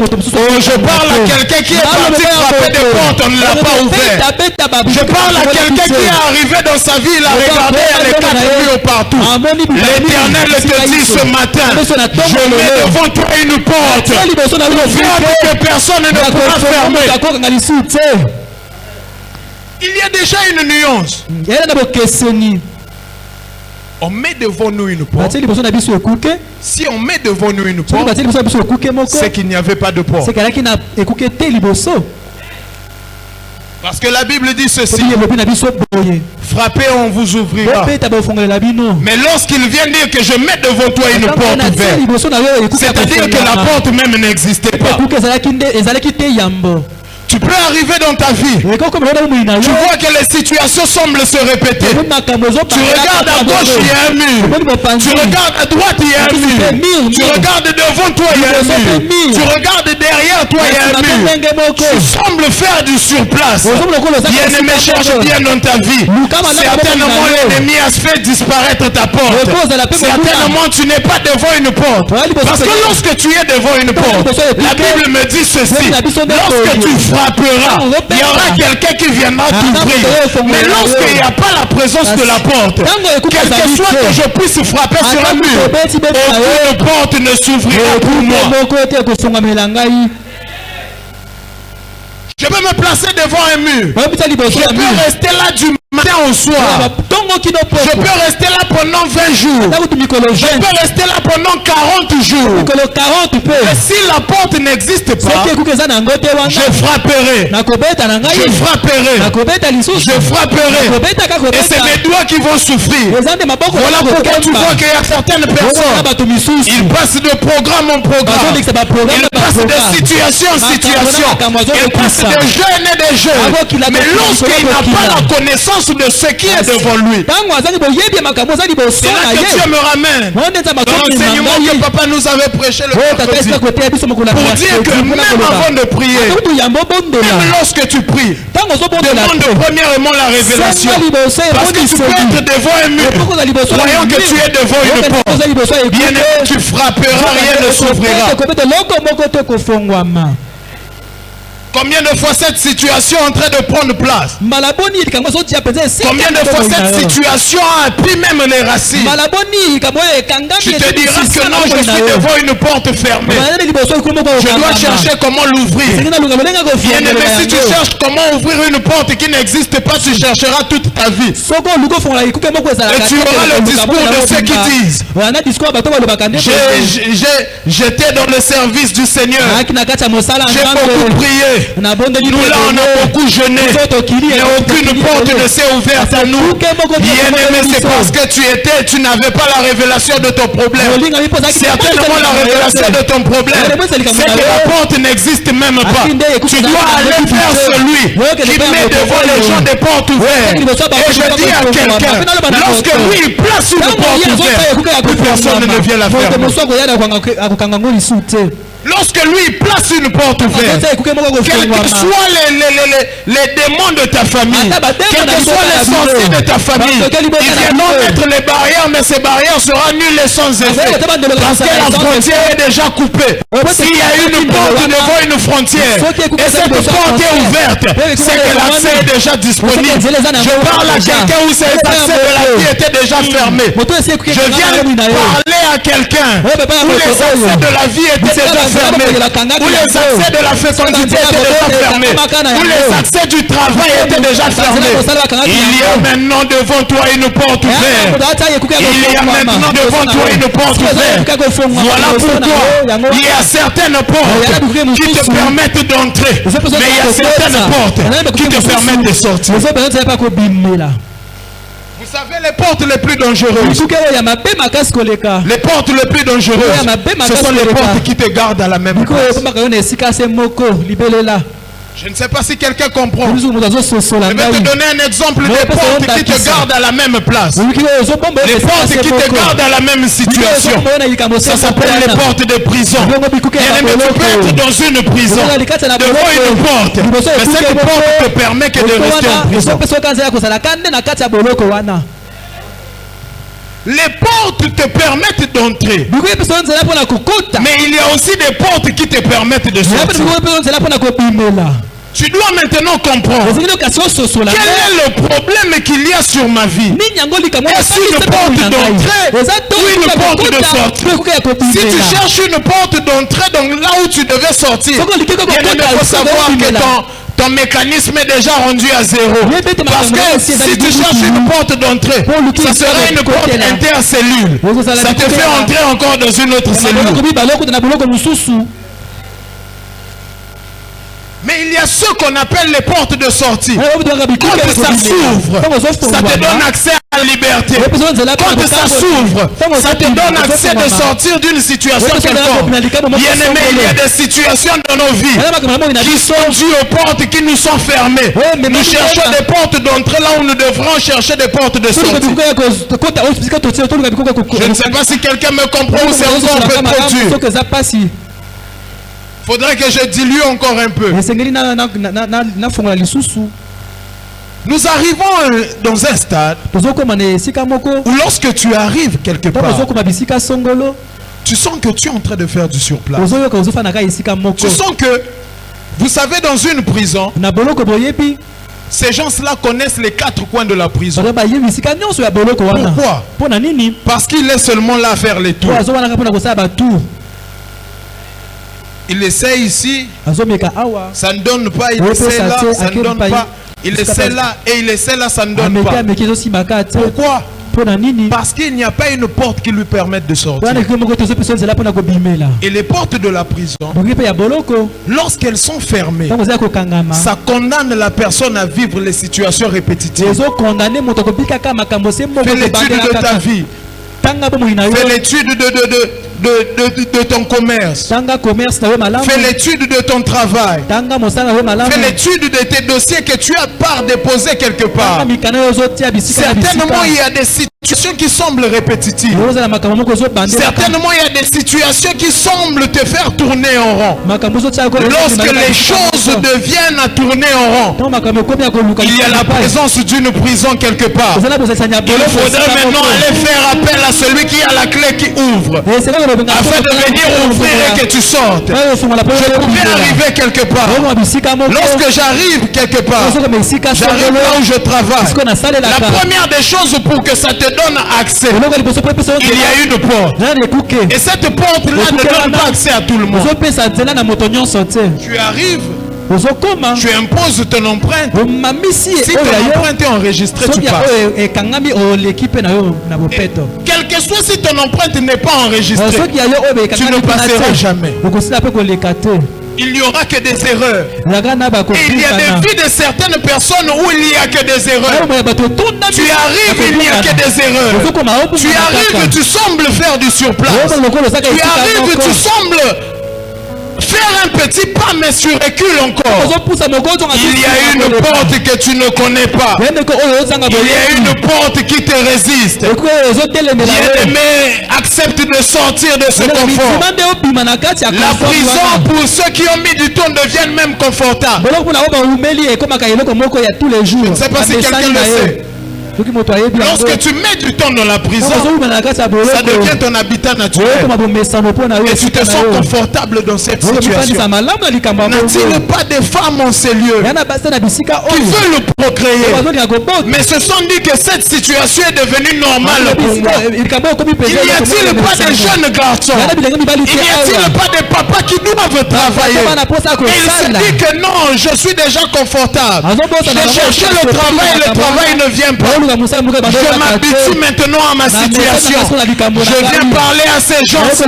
S2: je parle à quelqu'un qui est parti frapper des portes, on ne l'a pas ouvert. Je parle à quelqu'un qui est arrivé dans sa vie, il a regardé les quatre murs partout. L'Éternel te dit ce matin, je mets devant toi une porte ouverte que personne ne pourra fermer. Il y a déjà une nuance. On met devant nous une porte. Si on met devant nous une porte, c'est qu'il n'y avait pas de porte. Parce que la Bible dit ceci: frappez, on vous ouvrira. Mais lorsqu'il vient dire que je mets devant toi une porte ouverte, c'est-à-dire que la porte même n'existait pas. Tu peux arriver dans ta vie, tu vois que les situations semblent se répéter. Tu regardes à gauche, il y a un mur. Tu regardes à droite, il y a un mur. Tu regardes devant toi, il y a un mur. Tu regardes derrière toi, il y a un mur. Tu sembles faire du surplace. Bien-aimé, cherche bien dans ta vie. Certainement, l'ennemi a fait disparaître ta porte. Certainement, tu n'es pas devant une porte. Parce que lorsque tu es devant une porte, la Bible me dit ceci: lorsque tu frapperas, il y aura quelqu'un qui viendra t'ouvrir. Mais lorsqu'il n'y a pas la présence de la porte, quel que soit que je puisse frapper sur un mur, aucune porte ne s'ouvrira pour moi. Je peux me placer devant un mur. Je peux rester là du matin au soir. Je peux rester là pendant 20 jours. Je peux rester là pendant 40 jours. Et si la porte n'existe pas, je frapperai. Je frapperai. Je frapperai. Et c'est mes doigts qui vont souffrir. Voilà pourquoi tu vois qu'il y a certaines personnes, ils passent de programme en programme. Ils passent de situation en situation. Ils passent de jeunes et de jeunes. Mais lorsqu'il n'a pas la connaissance de ce qui est devant lui, c'est là que Dieu me ramène dans l'enseignement que papa nous avait prêché le mercredi, pour dire que même avant de prier, même lorsque tu pries, demande premièrement la révélation. Parce que tu peux être devant un mur, croyant que tu es devant une porte. Bien aimé, tu frapperas, rien ne s'ouvrira. Combien de fois cette situation est en train de prendre place? Combien de fois cette situation a pris même les racines? Tu te diras que non, je suis devant une porte fermée. Je dois chercher comment l'ouvrir. Bien aimé, si tu cherches comment ouvrir une porte qui n'existe pas, tu chercheras toute ta vie. Et tu auras le discours de ceux qui disent: j'étais dans le service du Seigneur, j'ai beaucoup prié. Nous là on a beaucoup jeûné, mais aucune porte ne s'est ouverte à nous. Bien aimé, c'est parce que tu n'avais pas la révélation de ton problème. Certainement la révélation de ton problème, c'est que la porte n'existe même pas. Tu dois aller vers celui qui met devant les gens des portes ouvertes. Et je dis à quelqu'un, lorsque lui il place une porte ouverte, plus personne ne vient la fermer. Lorsque lui place une porte ouverte, quels que soient les démons de ta famille, quels que soient les sorciers de ta famille, ils viendront mettre les barrières, mais ces barrières seront nulles et sans effet. Parce que la frontière est déjà coupée. S'il y a une porte devant une frontière, et cette porte est ouverte, c'est que l'accès est déjà disponible. Je parle à quelqu'un où ces accès de la vie étaient déjà fermés. Je viens de parler à quelqu'un où les accès de la vie étaient déjà fermés, où les accès de la fécondité étaient déjà fermés, où les accès du travail étaient déjà fermés. Il y a maintenant devant toi une porte ouverte. Il y a maintenant devant toi une porte ouverte. Voilà pourquoi il y a certaines portes qui te permettent d'entrer, mais il y a certaines portes qui te permettent de sortir. Vous savez les portes les plus dangereuses. Les portes les plus dangereuses, ce sont les portes qui te gardent à la même place. Je ne sais pas si quelqu'un comprend.
S3: biso moto azososola
S2: Je vais te donner un exemple
S3: Mais
S2: des
S3: parce
S2: portes
S3: qu'on
S2: qui te
S3: t'a
S2: gardent à la même place.
S3: les
S2: Les portes qui te gardent à la même situation. Ça s'appelle les portes de prison. Bien-aimé, tu peux être dans une prison, devant une porte, mais cette porte te permet que de rester en prison. Les portes te permettent d'entrer, mais il y a aussi des portes qui te permettent de sortir. Tu dois maintenant comprendre quel est le problème qu'il y a sur ma vie. Est-ce une porte d'entrée ou une porte de sortie? Si tu cherches une porte d'entrée, donc là où tu devais sortir, il faut savoir que ton mécanisme est déjà rendu à zéro. Parce que si tu cherches une porte d'entrée, ça sera une porte intercellule. Ça te fait entrer encore dans une autre cellule. Mais il y a ce qu'on appelle les portes de sortie. Quand ça s'ouvre, ça te donne accès à la liberté. Quand ça s'ouvre, ça te donne accès de sortir d'une situation quelconque. Bien aimé, il y a des situations dans nos vies qui sont dues aux portes qui nous sont fermées. Nous cherchons des portes d'entrée là où nous devrons chercher des portes de sortie. Je ne sais pas si quelqu'un me comprend ou c'est encore un peu trop dur. Faudrait que je dilue encore un peu. Nous arrivons dans un stade où lorsque tu arrives quelque part, tu sens que tu es en train de faire du surplace. Tu sens que, vous savez, dans une prison, ces gens-là connaissent les 4 coins de la prison. Pourquoi? Parce qu'il est seulement là à faire les tours. Il essaie ici, ça ne donne pas, il essaie là, ça ne donne pas, il essaie là et il essaie là, ça ne donne pas. Pourquoi? Parce qu'il n'y a pas une porte qui lui permette de sortir. Et les portes de la prison, lorsqu'elles sont fermées, ça condamne la personne à vivre les situations répétitives. Fais l'étude de ta vie. Fais l'étude de ton commerce. Fais l'étude de ton travail. Fais l'étude de tes dossiers que tu as pas déposés quelque part. Certainement, il y a des situations qui semblent répétitives. Certainement, il y a des situations qui semblent te faire tourner en rond. Lorsque les choses deviennent à tourner en rond, il y a la présence d'une prison quelque part. Il faudrait maintenant aller faire appel à celui qui a la clé qui ouvre, afin de venir ouvrir et que tu sortes. Je pouvais arriver quelque part. Lorsque j'arrive quelque part, j'arrive là où je travaille. La première des choses pour que ça te donne accès, il y a une porte. Et cette porte-là ne donne pas accès à tout le monde. Tu arrives, tu imposes ton empreinte. Si ton empreinte est enregistrée, tu passes. Quel que soit si ton empreinte n'est pas enregistrée, tu ne passeras jamais. Il n'y aura que des erreurs. Et il y a des vies de certaines personnes où il n'y a que des erreurs. Tu arrives, il n'y a que des erreurs. Tu arrives, tu sembles faire du surplace. Tu arrives, tu sembles faire un petit pas, mais tu recules encore. Il y a une porte que tu ne connais pas. Il y a une porte qui te résiste. Bien-aimé, accepte de sortir de ce confort. La prison, pour ceux qui ont mis du temps, deviennent même confortables. Je ne sais pas si quelqu'un le sait. Lorsque tu mets du temps dans la prison, ça devient ton habitat naturel. Et tu te sens confortable dans cette situation. N'a-t-il pas des femmes en ces lieux qui veulent procréer, mais se sont dit que cette situation est devenue normale pour moi? Il n'y a-t-il pas des jeunes garçons? Il n'y a-t-il pas des papas qui doivent travailler? Et il se dit que non, je suis déjà confortable. J'ai cherché le travail ne vient pas. Je m'habitue maintenant à ma situation. Je viens parler à ces gens-là. Je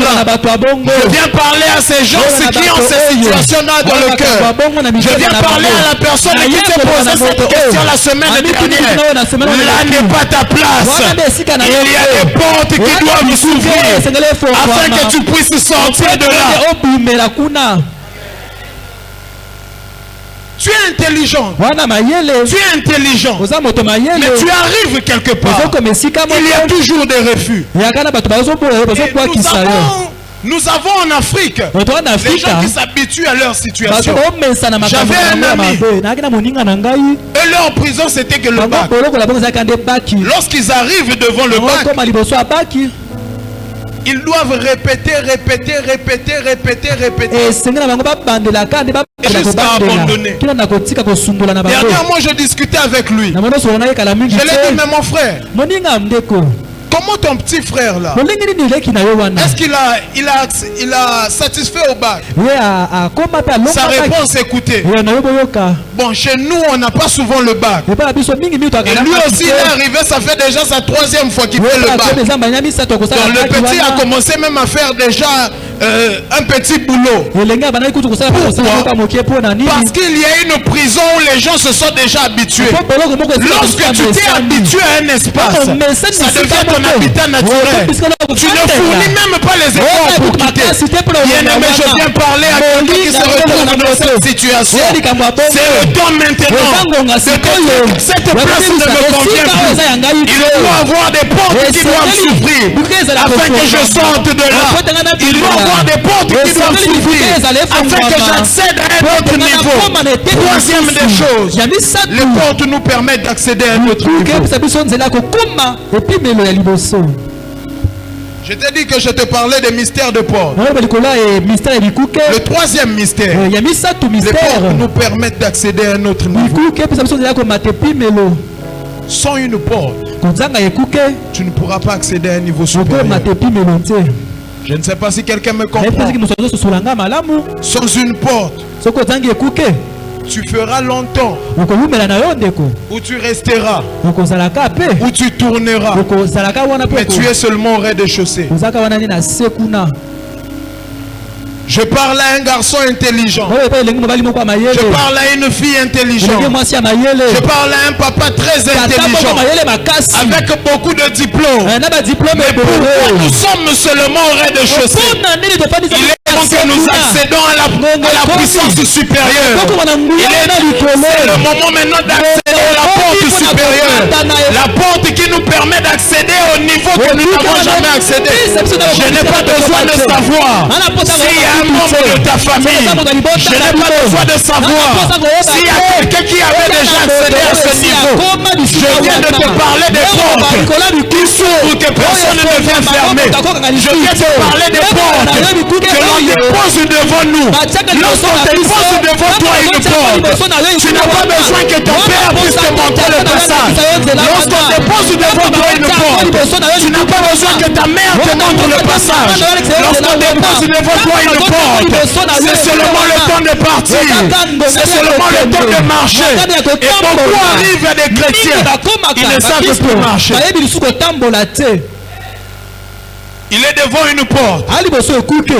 S2: viens parler à ces gens qui ont ces situations-là dans le cœur. Je viens parler à la personne qui te posait cette question la semaine dernière. Là n'est pas ta place. Il y a des portes qui doivent s'ouvrir afin que tu puisses sortir de là. Tu es intelligent.
S3: wana mayele
S2: Tu es intelligent.
S3: oza moto mayele
S2: Mais tu arrives quelque part.
S3: ozokoma esika
S2: Il y a toujours des refus.
S3: yaka na bato bazobola yo
S2: Et
S3: bazobwakisa yo
S2: nous avons en Afrique
S3: moto wana
S2: les
S3: afrika
S2: gens qui s'habituent à leur
S3: bato
S2: situation.
S3: baomesa na makambo
S2: J'avais un
S3: na
S2: ami.
S3: mabe nayaki na moninga na ngai
S2: Et leur prison, c'était que le
S3: bango
S2: bac.
S3: bolokola bongo ezalaka nde baki
S2: Lorsqu'ils arrivent devant le bac,
S3: okoma liboso ya baki
S2: ils doivent répéter.
S3: esenge na bango babandelaka nde
S2: Jusqu'à abandonner.
S3: kila na kotika kosundola na bango
S2: Dernièrement, je discutais avec lui.
S3: na mono solo nayekala mingi
S2: Je lui ai dit,
S3: te
S2: mais mon frère,
S3: moninga ndeko
S2: comment ton petit frère là,
S3: molenge nini eleki na yo wana
S2: est-ce qu'il a satisfait au bac?
S3: ye akoma mpe
S2: Sa
S3: alonga
S2: réponse, écoutez.
S3: yo na yo boyoka
S2: Bon, chez nous, on n'a pas souvent le bac.
S3: epa na biso mingi mingi
S2: Et lui aussi, il est arrivé, ça fait déjà sa 3e fois qu'il fait le bac.
S3: eza mbanya misato
S2: Donc
S3: kosala
S2: le
S3: baki
S2: petit a
S3: wana
S2: commencé même à faire déjà un petit boulot.
S3: elenge abandaki kutu kosala kosala mokie mpo na nini
S2: Parce qu'il y a une prison où les gens se sont déjà habitués.
S3: po boloko moko esika
S2: Lorsque
S3: kosala
S2: tu t'es
S3: mesani.
S2: habitué à un espace,
S3: Oh, mais ça,
S2: ça
S3: c'est
S2: devient
S3: pas
S2: ton
S3: bon.
S2: habitat naturel.
S3: Ouais, puisque là,
S2: Tu ne
S3: on
S2: fournis
S3: va
S2: même pas les efforts
S3: Ouais,
S2: pour
S3: pour
S2: quitter.
S3: capacité pour le
S2: Bien-aimé, je
S3: moment.
S2: viens parler à quelqu'un qui se retrouve dans cette situation.
S3: Ouais, likambo ya bongo.
S2: C'est le temps maintenant
S3: Otangonga
S2: de
S3: sikoyo.
S2: que cette place ne me convient
S3: Esika oyo eza ya ngai
S2: plus. Il
S3: te.
S2: doit avoir des portes qui doivent
S3: Esengeli
S2: s'ouvrir
S3: bouquet ezala
S2: afin que je
S3: kofunga.
S2: sorte de là.
S3: Apotanga na
S2: Il doit
S3: biblia.
S2: avoir des portes qui doivent
S3: Esengeli
S2: s'ouvrir
S3: bouquet ezala
S2: afin que
S3: efungwama.
S2: j'accède à un autre
S3: Potanga na
S2: niveau.
S3: koma na eteni
S2: Troisième des
S3: mosusu.
S2: choses,
S3: ya misatu
S2: les portes nous permettent d'accéder à un autre
S3: bouquet
S2: niveau.
S3: epesa biso nzela ya kokoma epimelo ya liboso
S2: Je t'ai dit que je te parlais des mystères de portes.
S3: naloba likolo ya mystère ya bikuke
S2: Le troisième mystère,
S3: ya misatu
S2: les portes
S3: mystère
S2: nous permettent d'accéder à un autre niveau.
S3: bikuke epesa biso nzela ya komata epimelo
S2: Sans une porte,
S3: kozanga ekuke
S2: tu ne pourras pas accéder à un niveau supérieur.
S3: okomata epimelo te
S2: Je ne sais pas si quelqu'un me
S3: nayebi
S2: comprend.
S3: soki moto azososola nga malamu
S2: Sans une porte,
S3: soki ozangi ekuke
S2: tu feras longtemps,
S3: okolumela na yo ndeko
S2: ou tu resteras,
S3: okozalaka mpe
S2: ou tu tourneras.
S3: okozalaka wana
S2: Mais tu
S3: mpe
S2: es seulement au rez-de-chaussée.
S3: ozalaka wana nde na se kuna
S2: Je parle à un garçon intelligent.
S3: oyo epai elengi mobali moko ya mayele
S2: Je parle à une fille
S3: elenge
S2: intelligente.
S3: mwasi ya mayele
S2: Je parle à un papa très
S3: tata moko
S2: intelligent,
S3: mayele makasi
S2: avec beaucoup de diplômes.
S3: na badiplome
S2: Pourquoi
S3: ebele
S2: nous sommes seulement au rez-de-chaussée?
S3: mpona nini tofandisa
S2: Il est temps que nous accédons à la puissance supérieure.
S3: tokoma na nguya na
S2: C'est
S3: likolo
S2: le moment maintenant d'accéder à la porte supérieure. La porte qui nous permet d'accéder au niveau que nous n'avons jamais accédé. Je n'ai pas besoin de savoir s'il y a un membre de ta famille. Je n'ai pas besoin de savoir s'il y a quelqu'un qui avait déjà accédé à ce niveau. Je viens de te parler des portes qui s'ouvrent, que personne ne vient fermer. Je viens de te parler des portes que l'on dépose devant nous. Lorsqu'on dépose devant toi une porte, tu n'as pas besoin que ton père puisse te montrer le passage. Lorsqu'on dépose devant toi une porte, tu n'as pas besoin que ta mère te montre le passage. Lorsqu'on dépose devant toi une porte, c'est seulement le temps de partir. C'est seulement le temps de marcher. Et beaucoup arrivent à des chrétiens, ils ne savent plus marcher.
S3: bayebi lisusu kotambola te
S2: Il est devant une porte.
S3: ali liboso ekuke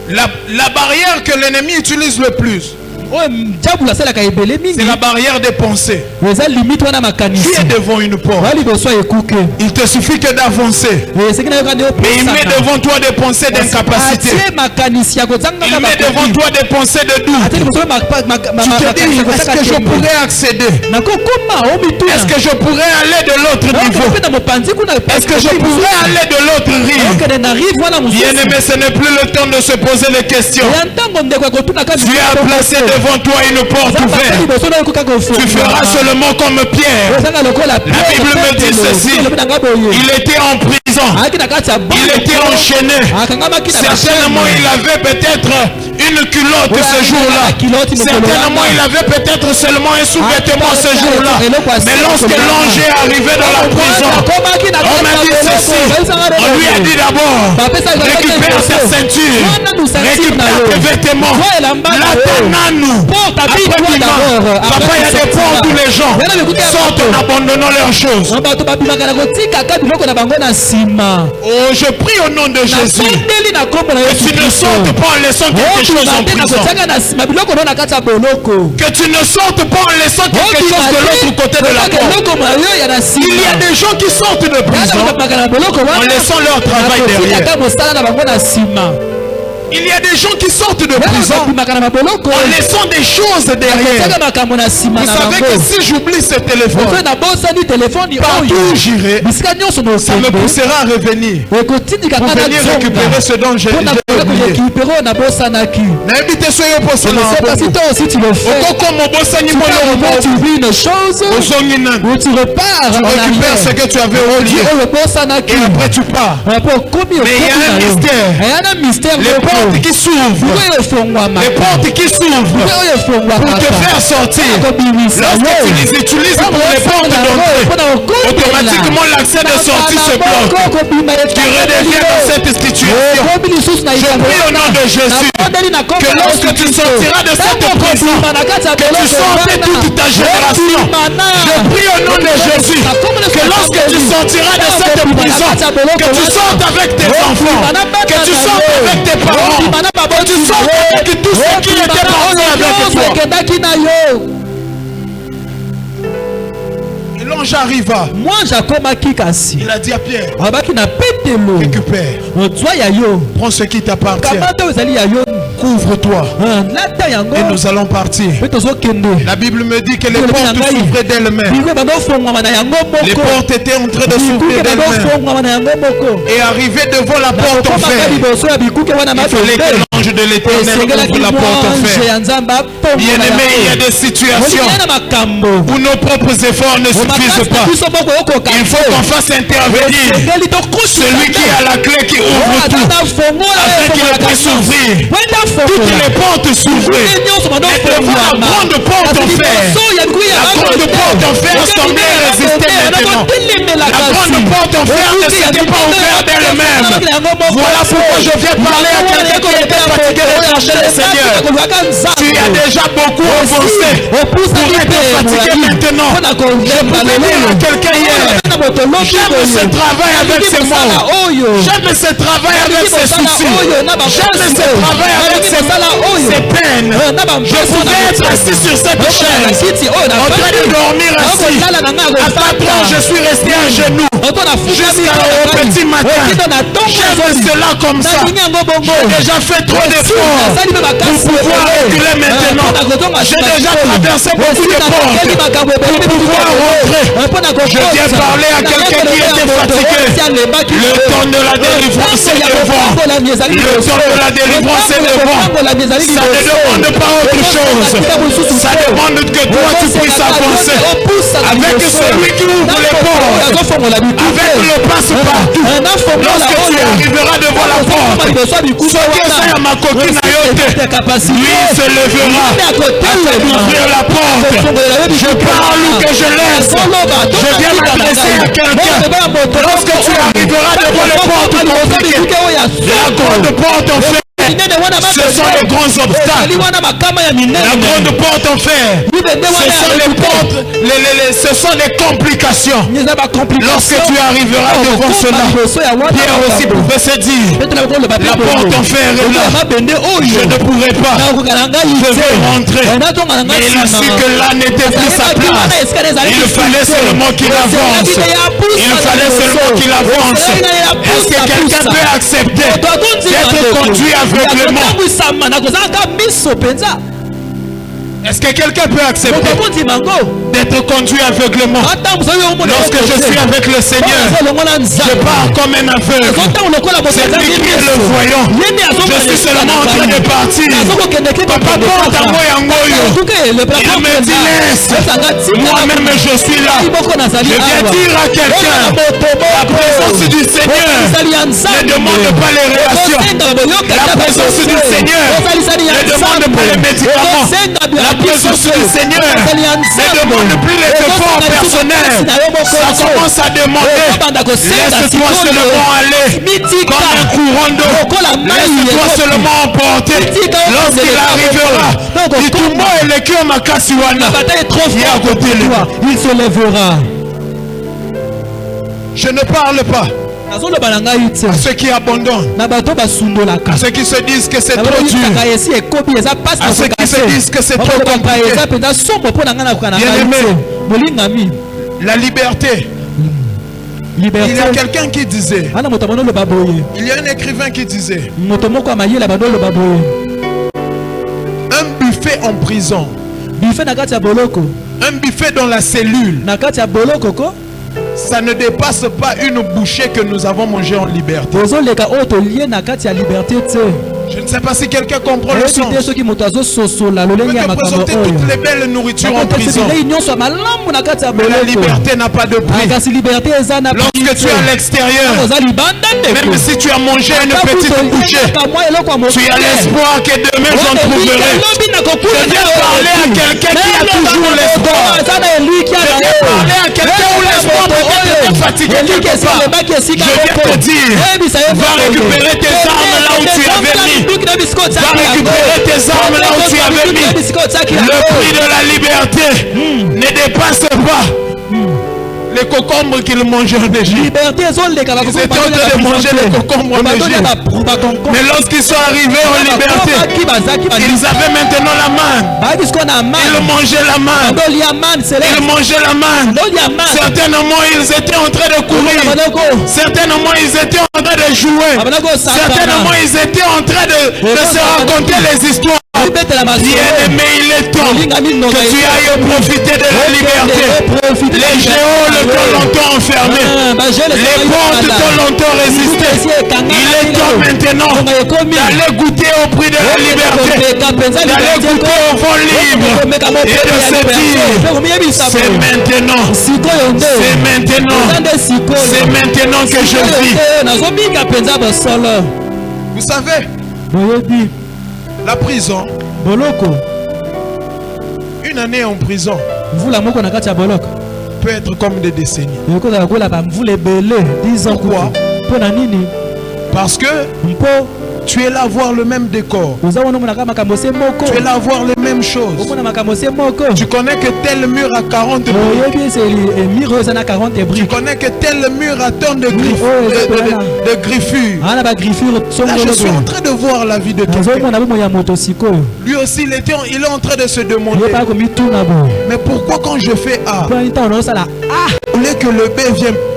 S2: La barrière que l'ennemi utilise le plus,
S3: oyo diabolo asalaka ebele
S2: c'est
S3: mingi
S2: la barrière des pensées.
S3: eza limite wana
S2: Tu
S3: makanisi
S2: es devant une porte.
S3: oya liboso ya ekuke
S2: Il te suffit que d'avancer.
S3: esengeli nayoka nde
S2: Mais il met devant toi des pensées d'incapacité.
S3: atie makanisi ya kozanga
S2: Il met devant toi des pensées de doute.
S3: atie liboso
S2: Tu te dis, est-ce que je pourrais accéder?
S3: nakokoma omituna
S2: Est-ce que je pourrais aller de l'autre niveau?
S3: na mopanzi kuna
S2: Est-ce que je pourrais aller de l'autre rive?
S3: okende na rive wana mosusu
S2: Bien-aimé, ce n'est plus le temps de se poser les questions.
S3: ya ntango ndeko ya kotuna kati
S2: Tu as placé devant toi une porte ouverte.
S3: liboso na ekoka
S2: Tu feras seulement comme Pierre.
S3: ozanga lokola
S2: La Bible me dit ceci. Il était en prison.
S3: alaki na kati ya
S2: Il était enchaîné.
S3: akangamaki na
S2: Certainement, il avait peut-être une culotte ce jour-là. Certainement, il avait peut-être seulement un sous-vêtement ce jour-là. Mais lorsque l'ange est arrivé dans la prison, on m'a dit ceci. On lui a dit d'abord, récupère ta ceinture, récupère tes vêtements, l'attends-nous. Papa, il y a des portes où les gens sortent en abandonnant leurs choses.
S3: bato babimaka na kotikaka biloko na bango na nsima
S2: Oh, je prie au nom de Jésus
S3: natondeli na kombo na
S2: que
S3: yesu
S2: tu ne sortes pas en laissant quelque chose en
S3: te na
S2: prison.
S3: kotiaka na nsima biloko no na kati ya boloko
S2: Que tu ne sortes pas en laissant quelque chose de l'autre côté de la porte.
S3: eloko na yo ya na
S2: Il y a
S3: nsima
S2: des gens qui sortent de prison
S3: babimaka na boloko
S2: en laissant leur travail derrière.
S3: wana mosala na bango na nsima
S2: Il y a des gens qui sortent de prison en laissant des choses derrière. Vous savez que si j'oublie ce téléphone, partout où j'irai, ça me poussera à revenir pour venir récupérer ce dont j'ai oublié. N'habitez soyez pour cela.
S6: Tu oublies une chose, où tu repars
S2: tu récupères ce que tu avais oublié et après tu pars. Mais il y a un mystère. Les portes qui s'ouvrent, les portes qui s'ouvrent pour te faire sortir. Lorsque tu les utilises pour les portes d'entrée, automatiquement l'accès de sortie se bloque. Tu redeviens dans cette situation. Je prie au nom de Jésus que lorsque tu sortiras de cette prison, que tu sortes toute ta génération. Je prie au nom de Jésus que lorsque tu sortiras de cette prison, que tu sortes avec tes enfants, que tu sortes avec tes parents, que tu sortes avec tout ce qui était parti avec toi. Et l'ange arriva. Il a dit à Pierre, récupère, prends ce qui t'appartient, couvre-toi et nous allons partir. La Bible me dit que les portes s'ouvraient d'elles-mêmes. Les portes étaient en train de s'ouvrir d'elles-mêmes. Et arrivé devant la porte en fer, il fallait que l'ange de l'Éternel ouvre la porte en fer. Bien aimé, il y a des situations où nos propres efforts ne suffisent pas. Il faut qu'on fasse intervenir celui qui a la clé qui ouvre tout, afin qu'il puisse s'ouvrir. Toutes les portes s'ouvraient. Mais devant la grande porte en fer, la grande porte en fer semblait résister maintenant. La grande porte en fer ne s'était pas ouverte d'elle-même. Voilà pourquoi je viens parler à quelqu'un qui était fatigué de chercher le Seigneur. Tu as déjà beaucoup avancé pour être fatigué maintenant. Je voulais dire à quelqu'un hier, j'aime ce travail avec ses mots, j'aime ce travail avec ses soucis, j'aime ce travail avec ses peines. Je pouvais être assis sur cette chaise en train de dormir assis. À patron, je suis resté à genoux jusqu'au petit matin. J'aime cela comme ça. J'ai déjà fait trop d'efforts pour pouvoir reculer maintenant. J'ai déjà traversé beaucoup de portes pour pouvoir rentrer. Je viens parler à quelqu'un qui était fatigué. Le temps de la délivrance est devant. Le temps de la délivrance est devant. Ça ne demande pas autre chose. Ça demande que toi tu puisses avancer avec celui qui ouvre les portes, avec le passe-partout. Lorsque tu arriveras devant la porte, lui se levera afin d'ouvrir la porte. Je parle ou que je laisse, je viens m'adresser à quelqu'un. Lorsque tu arriveras devant les portes compliquées, la grande porte en fer, ce sont les grands obstacles. La grande porte en fer, ce sont les portes, ce sont les complications. Lorsque tu arriveras devant cela, Pierre aussi pouvait se dire, la porte en fer est là, je ne pourrai pas, je vais rentrer. Mais il a su que là n'était plus sa place. Il fallait seulement qu'il avance. Il fallait seulement qu'il avance. Est-ce que quelqu'un peut accepter d'être conduit aveuglément? Est-ce que quelqu'un peut accepter d'être conduit aveuglément? Lorsque je suis avec le Seigneur, je pars comme un aveugle. C'est lui qui est le voyant. Je suis seulement en train de partir. Papa porte à moi et il me dit laisse. Moi-même je suis là. Je viens dire à quelqu'un, la présence du Seigneur ne demande pas les réactions. La présence du Seigneur ne demande pas les médicaments. La présence du Seigneur ne demande plus les efforts personnels. Ça commence à demander, laisse-toi seulement aller comme un courant d'eau. Laisse-toi seulement emporter. Lorsqu'il arrivera, dit tout moi et le cœur ma cassiwana. Il est à côté de toi.
S6: Il se lèvera.
S2: Je ne parle pas à ceux qui abandonnent, à ceux qui se disent que c'est trop dur, à ceux qui se disent que c'est trop compliqué. Bien-aimé, la liberté Il y
S3: liberté.
S2: a quelqu'un qui disait,
S3: Ana moto abandonne le baboye.
S2: il y a un écrivain qui disait,
S3: Moto moko amaye abandonne le baboye.
S2: un buffet en prison,
S3: Buffet na kati ya boloko.
S2: un buffet dans la cellule,
S3: Na kati ya boloko ko.
S2: ça ne dépasse pas une bouchée que nous avons mangée en liberté.
S3: Ozo leka oto lié na kati ya liberté te.
S2: Je ne sais pas si quelqu'un comprend le sens.
S3: Te soki moto azo sosola
S2: On peut
S3: lolenge ya
S2: te
S3: makambo
S2: présenter
S3: oyo.
S2: toutes les belles nourritures en prison,
S3: nyonso malamu na kati ya
S2: mais la
S3: boloko.
S2: liberté n'a pas de prix.
S3: Kasi liberté eza na
S2: Lorsque tu es à l'extérieur,
S3: oza libanda ndeko.
S2: même si tu as mangé une petite bouchée, tu as l'espoir que demain j'en trouverai. Je viens parler à quelqu'un qui a toujours l'espoir. Je viens parler à quelqu'un où l'espoir peut-être est fatigué quelque part. Je viens te dire, va récupérer tes armes là où tu avais mis. Va récupérer tes armes là où tu avais mis. Le prix de la liberté ne dépasse pas les concombres qu'ils mangeaient en Égypte. Ils étaient en train de manger les concombres en Égypte. Mais lorsqu'ils sont arrivés en liberté, ils avaient maintenant la manne. Ils mangeaient la manne. Ils mangeaient la manne. Certainement, ils étaient en train de courir. Certainement, ils étaient en train de jouer. Certainement, ils étaient en train de se raconter les histoires. Bien-aimé, il est temps que tu ailles profiter de la liberté. Les géants t'ont longtemps enfermé. Les portes t'ont longtemps résisté. Il est temps maintenant d'aller goûter au prix de la liberté, d'aller goûter au vent libre et de se dire, c'est maintenant, c'est maintenant, c'est maintenant que je vis. Vous savez, la prison, une année en prison peut être comme des décennies. Pourquoi? Parce que tu es là à voir le même décor. Tu es là à voir les mêmes choses. Tu connais que tel mur a 40 briques. Tu connais que tel mur a tant de griffures. Là, je suis en train de voir la vie de quelqu'un. Lui aussi, il est en train de se demander, mais pourquoi quand je fais A, au lieu que le B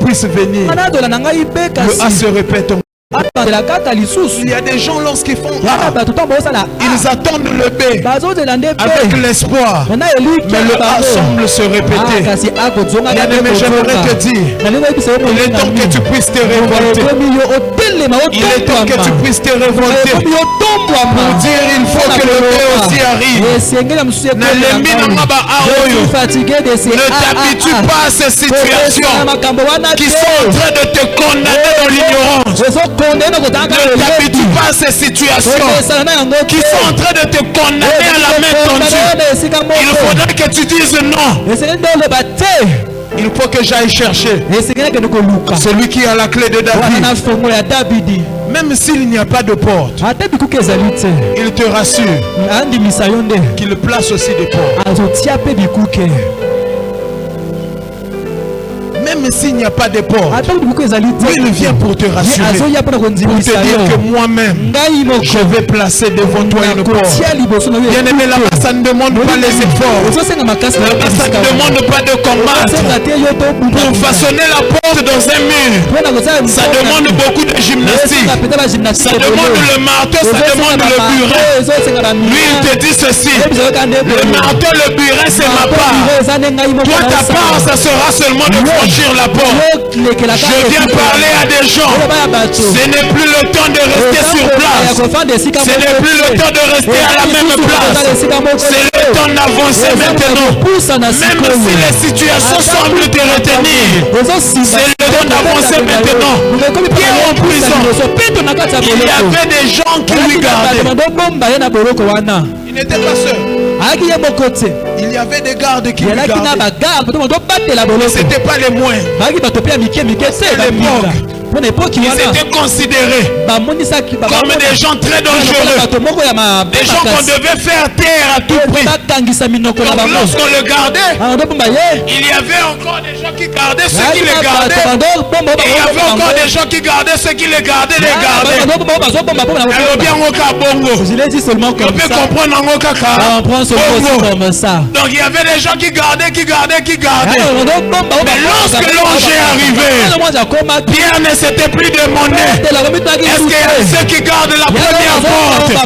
S2: puisse venir, le A se répète. Il y a des gens lorsqu'ils font A, ils attendent le B avec l'espoir, mais le A semble se répéter. Bien-aimé, j'aimerais te dire, il est temps que tu puisses te révolter. Il est temps que tu puisses te révolter pour dire il faut que le B aussi arrive. Ne t'habitue pas à ces situations qui sont en train de te condamner dans l'ignorance. Ne t'habitue pas à ces situations qui sont en train de te condamner à la main tendue. Il faudrait que tu dises non. Il faut que j'aille chercher celui qui a la clé de David. Même s'il n'y a pas de porte, il te rassure qu'il place aussi des portes. Même s'il n'y a pas de porte, lui il vient pour te rassurer, pour te dire que moi-même je vais placer devant toi une porte. Bien aimé, là-bas ça ne demande pas les efforts, là-bas ça ne demande pas de combattre. Pour façonner la porte dans un mur, ça demande beaucoup de gymnastique, ça demande le marteau, ça demande le burin. Lui il te dit ceci, le marteau, le burin c'est ma part, toi ta part ça sera seulement de franchir la porte. Je viens parler à des gens. Ce n'est plus le temps de rester sur place. Ce n'est plus le temps de rester à la même place. C'est le temps d'avancer maintenant. Même si les situations semblent te retenir, c'est le temps d'avancer maintenant. Pierre en prison, il y avait des gens qui lui gardaient. Il n'était pas seul. Il y avait des gardes qui lui gardaient. Ce n'était pas les moyens. À l'époque,
S3: Pour n'importe qui,
S2: Ils étaient considérés comme des gens très dangereux. Des gens qu'on devait faire taire à tout prix. Donc lorsqu'on le gardait, il y avait encore des gens qui gardaient ceux qui les gardaient. Et il y avait encore des gens qui gardaient ceux qui les gardaient,
S3: Je l'ai dit seulement comme ça. On prend ce mot comme ça.
S2: Donc il y avait des gens qui gardaient. Mais lorsque l'ange est arrivé, Pierre ne s'était plus demandé est-ce qu'il y a ceux qui gardent la première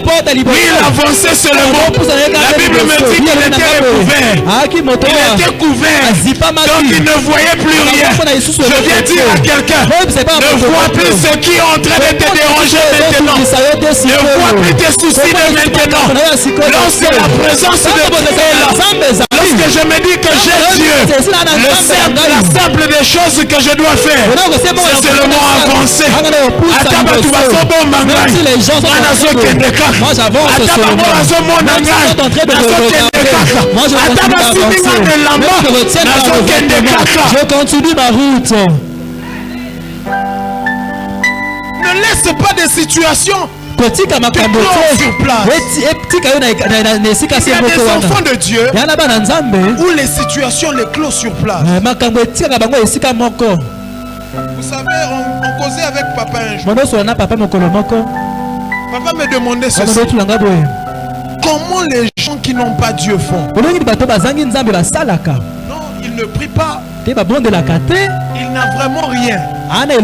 S2: porte. Lui il avançait seulement. La Bible me dit qu'il était recouvert. Il était couvert. Donc il ne voyait plus rien. Je viens dire à quelqu'un, ne vois plus ce qui est en train de te déranger maintenant. Ne vois plus tes soucis de maintenant. Lorsque la présence de Dieu est là, lorsque je me dis que j'ai Dieu, la simple des choses que je dois faire, c'est seulement avancer.
S3: Même si les gens sont en train de... Moi j'avance seulement. Même s'ils sont en train de regarder, moi je continue d'avancer. Même si je retiens par le vêtement, je continue ma route.
S2: Ne laisse pas des situations
S3: Kotika makambo
S2: sur place. Il y a des enfants de Dieu où les situations les closent sur place. Vous savez, on causait avec papa un jour. Papa me demandait ceci. Comment les gens qui n'ont pas Dieu font? Non, ils ne prient pas. Il n'a vraiment rien. Mais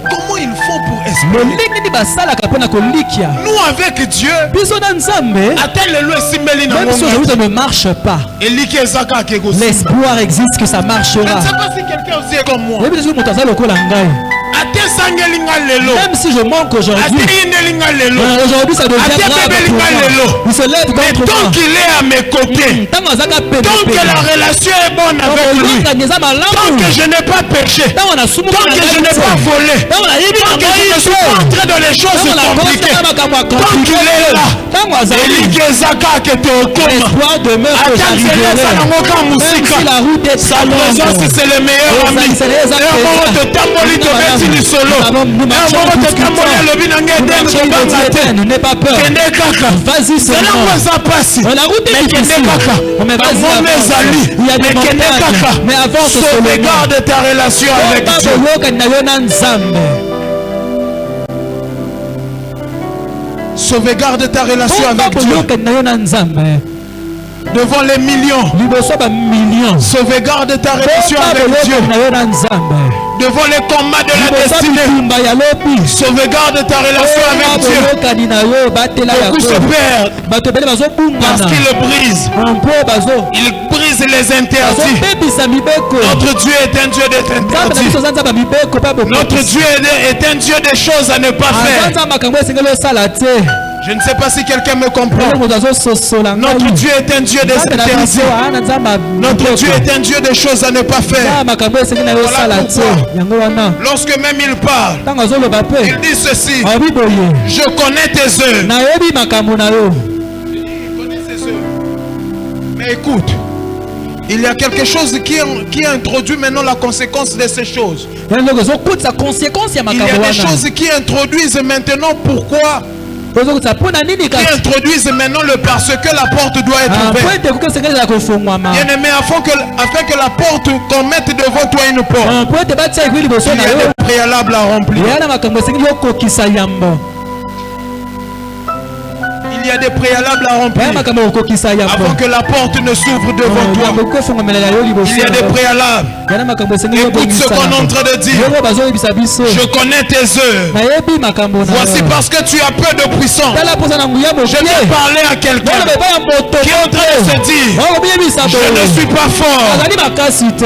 S2: comment ils font pour espérer? Nous avec Dieu,
S3: même si aujourd'hui ça ne marche pas, l'espoir existe que ça marchera.
S2: Je ne sais pas si quelqu'un aussi est comme moi.
S3: Même si je manque aujourd'hui, aujourd'hui ça devient grave pour moi. Il se lève contre moi.
S2: Tant qu'il est à mes côtés, tant que la relation est bonne avec lui, tant que je n'ai pas péché, tant que je n'ai pas volé, tant que je ne suis pas entré dans les choses compliquées, tant qu'il est là,
S3: l'espoir demeure que j'arriverai. Même si la route est
S2: sa présence c'est le meilleur ami.
S3: N'aie pas peur. Vas-y seulement. La route est difficile. Mais vas-y avance. Il y a des montagnes. Mais avance seulement.
S2: Sauvegarde ta relation avec Dieu. Sauvegarde ta relation avec Dieu. Devant les millions. Sauvegarde ta relation avec Dieu. Devant les combats de la destinée, sauvegarde ta relation avec Dieu. Beaucoup se perdent parce qu'ils brisent. Ils brisent les interdits. Notre Dieu est un Dieu des interdits. Notre Dieu est un Dieu des choses à ne pas faire. Je ne sais pas si quelqu'un me comprend. Notre Dieu est un Dieu des interdits. Notre Dieu est un Dieu des choses à ne pas faire. Voilà pourquoi, lorsque même il parle, il dit ceci: je connais tes œuvres. Il connaît ses œuvres. Mais écoute, il y a quelque chose qui introduit maintenant la conséquence de ces choses. Il y a des choses qui introduisent maintenant pourquoi. Qui introduisent maintenant le parce que la porte doit être ouverte. Bien-aimé, afin que la porte qu'on mette devant toi une porte, il y a des préalables à remplir. Il y a des préalables à remplir avant que la porte ne s'ouvre devant toi. Il y a des préalables. Écoute ce qu'on est en train de dire. Je connais tes œuvres. Voici parce que tu as peu de puissance. Je vais parler à quelqu'un qui est en train de se dire: je ne suis pas fort.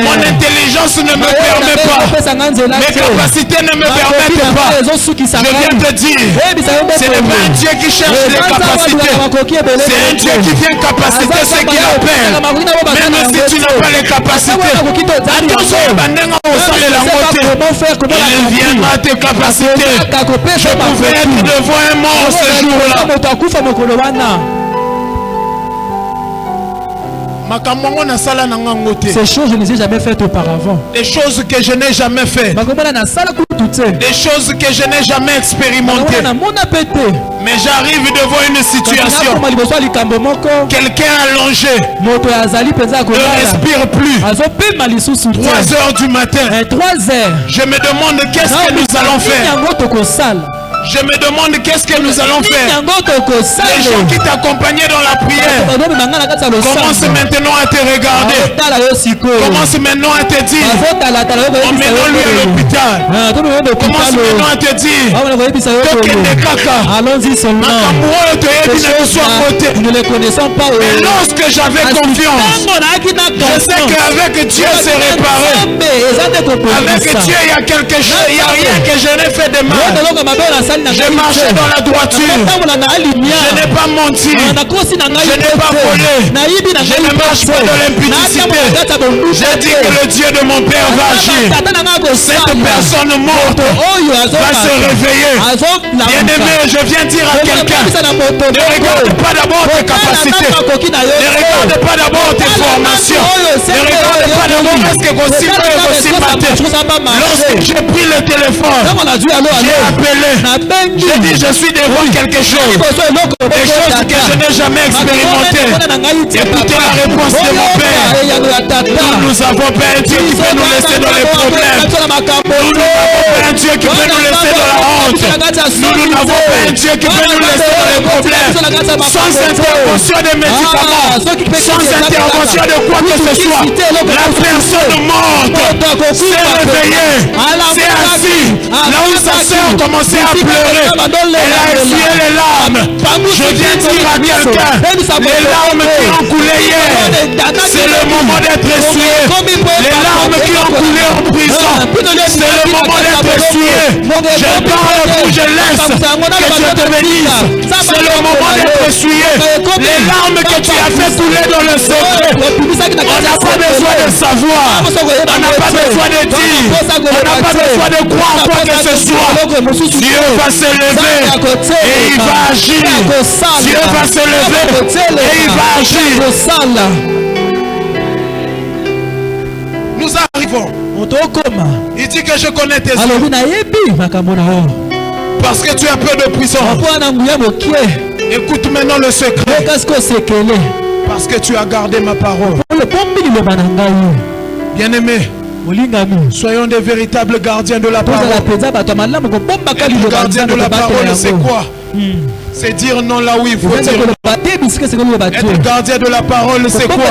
S2: Mon intelligence ne me permet pas. Mes capacités ne me permettent pas. Je viens te dire, ce n'est pas un Dieu qui cherche les capacités. C'est un Dieu qui vient capaciter ceux qui appellent. Même si tu n'as pas les capacités, attention, il viendra te capaciter. Je pouvais être devant un mort ce jour-là.
S3: Ces choses, je ne les ai jamais faites auparavant.
S2: Des choses que je n'ai jamais faites. Des choses que je n'ai jamais expérimentées. Mais j'arrive devant une situation. Quelqu'un allongé ne respire plus. 3 heures du matin. Je me demande qu'est-ce que nous allons faire. Je me demande qu'est-ce que nous allons faire. Les gens qui t'accompagnaient dans la prière commencent maintenant à te regarder. Commencent maintenant à te dire, emmenons-lui à l'hôpital. Commence maintenant à te dire,
S3: allons-y seulement. Nous ne les connaissons pas.
S2: Mais lorsque j'avais confiance, je sais qu'avec Dieu c'est réparé. Avec Dieu il y a quelque chose, il n'y a rien que je n'ai fait de mal. Je marchais dans la droiture. Je n'ai pas menti. Je n'ai pas volé. Je ne marche pas dans l'impudicité. J'ai dit que le Dieu de mon père va agir. Cette personne morte va se réveiller. Bien-aimé, je viens dire à quelqu'un, ne regarde pas d'abord tes capacités. Ne regarde pas d'abord tes formations. Ne regarde pas d'abord est-ce que vous lorsque j'ai pris le téléphone, j'ai appelé. J'ai dit je suis devant quelque chose. Des choses que je n'ai jamais expérimentées. Écoutez la réponse de mon père. Nous avons pas un Dieu qui peut nous laisser dans les problèmes. Nous n'avons pas un Dieu qui peut nous laisser dans la honte. Nous n'avons pas un Dieu qui peut nous laisser dans les problèmes. Sans intervention des médicaments, sans intervention de quoi que ce soit, la personne morte s'est réveillée, s'est assise. Là où sa sœur commençait à pleurer, elle a essuyé les larmes. Je viens dire à quelqu'un, les larmes qui ont coulé hier, c'est le moment d'être essuyé. Les larmes qui ont coulé en prison, c'est le moment d'être essuyé. Je parle pour je laisse que Dieu te bénisse. C'est le moment d'être essuyé. Les larmes que tu as fait couler dans le secret, on n'a pas besoin de savoir, on n'a pas besoin de dire, on n'a pas besoin de croire quoi que ce soit. Dieu va se lever et il va agir. Dieu va se lever et il va agir. Nous arrivons. Il dit que je connais tes œuvres. Parce que tu as peu de puissance. Écoute maintenant le secret. Parce que tu as gardé ma parole. Bien-aimé, soyons des véritables gardiens de la parole. Être gardien de la parole, c'est quoi? C'est dire non là où il faut dire non. Être gardien de la parole, c'est quoi?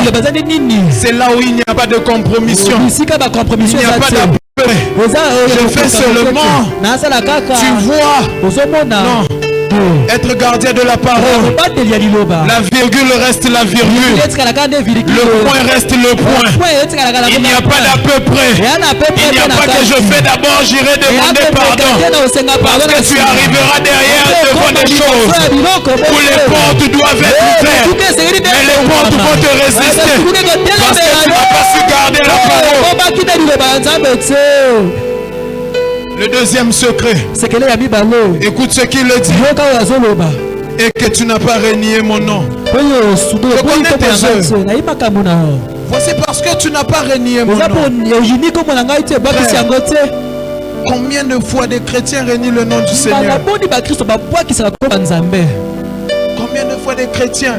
S2: C'est là où il n'y a pas de compromission. Il n'y a pas d'abus. Je fais seulement. Tu vois? Non. Être gardien de la parole. La virgule reste la virgule. Le point reste le point. Il n'y a pas d'à peu près. Il n'y a pas que je fais d'abord, j'irai demander pardon. Parce que tu arriveras derrière devant des choses où les portes doivent être ouvertes. Mais les portes vont te résister. Parce que tu n'as pas su garder la parole. Le deuxième secret, écoute ce qu'il dit, et que tu n'as pas renié mon nom. Je connais tes œuvres. Voici parce que tu n'as pas renié mon nom. Combien de fois des chrétiens renient le nom du Seigneur? Combien de fois des chrétiens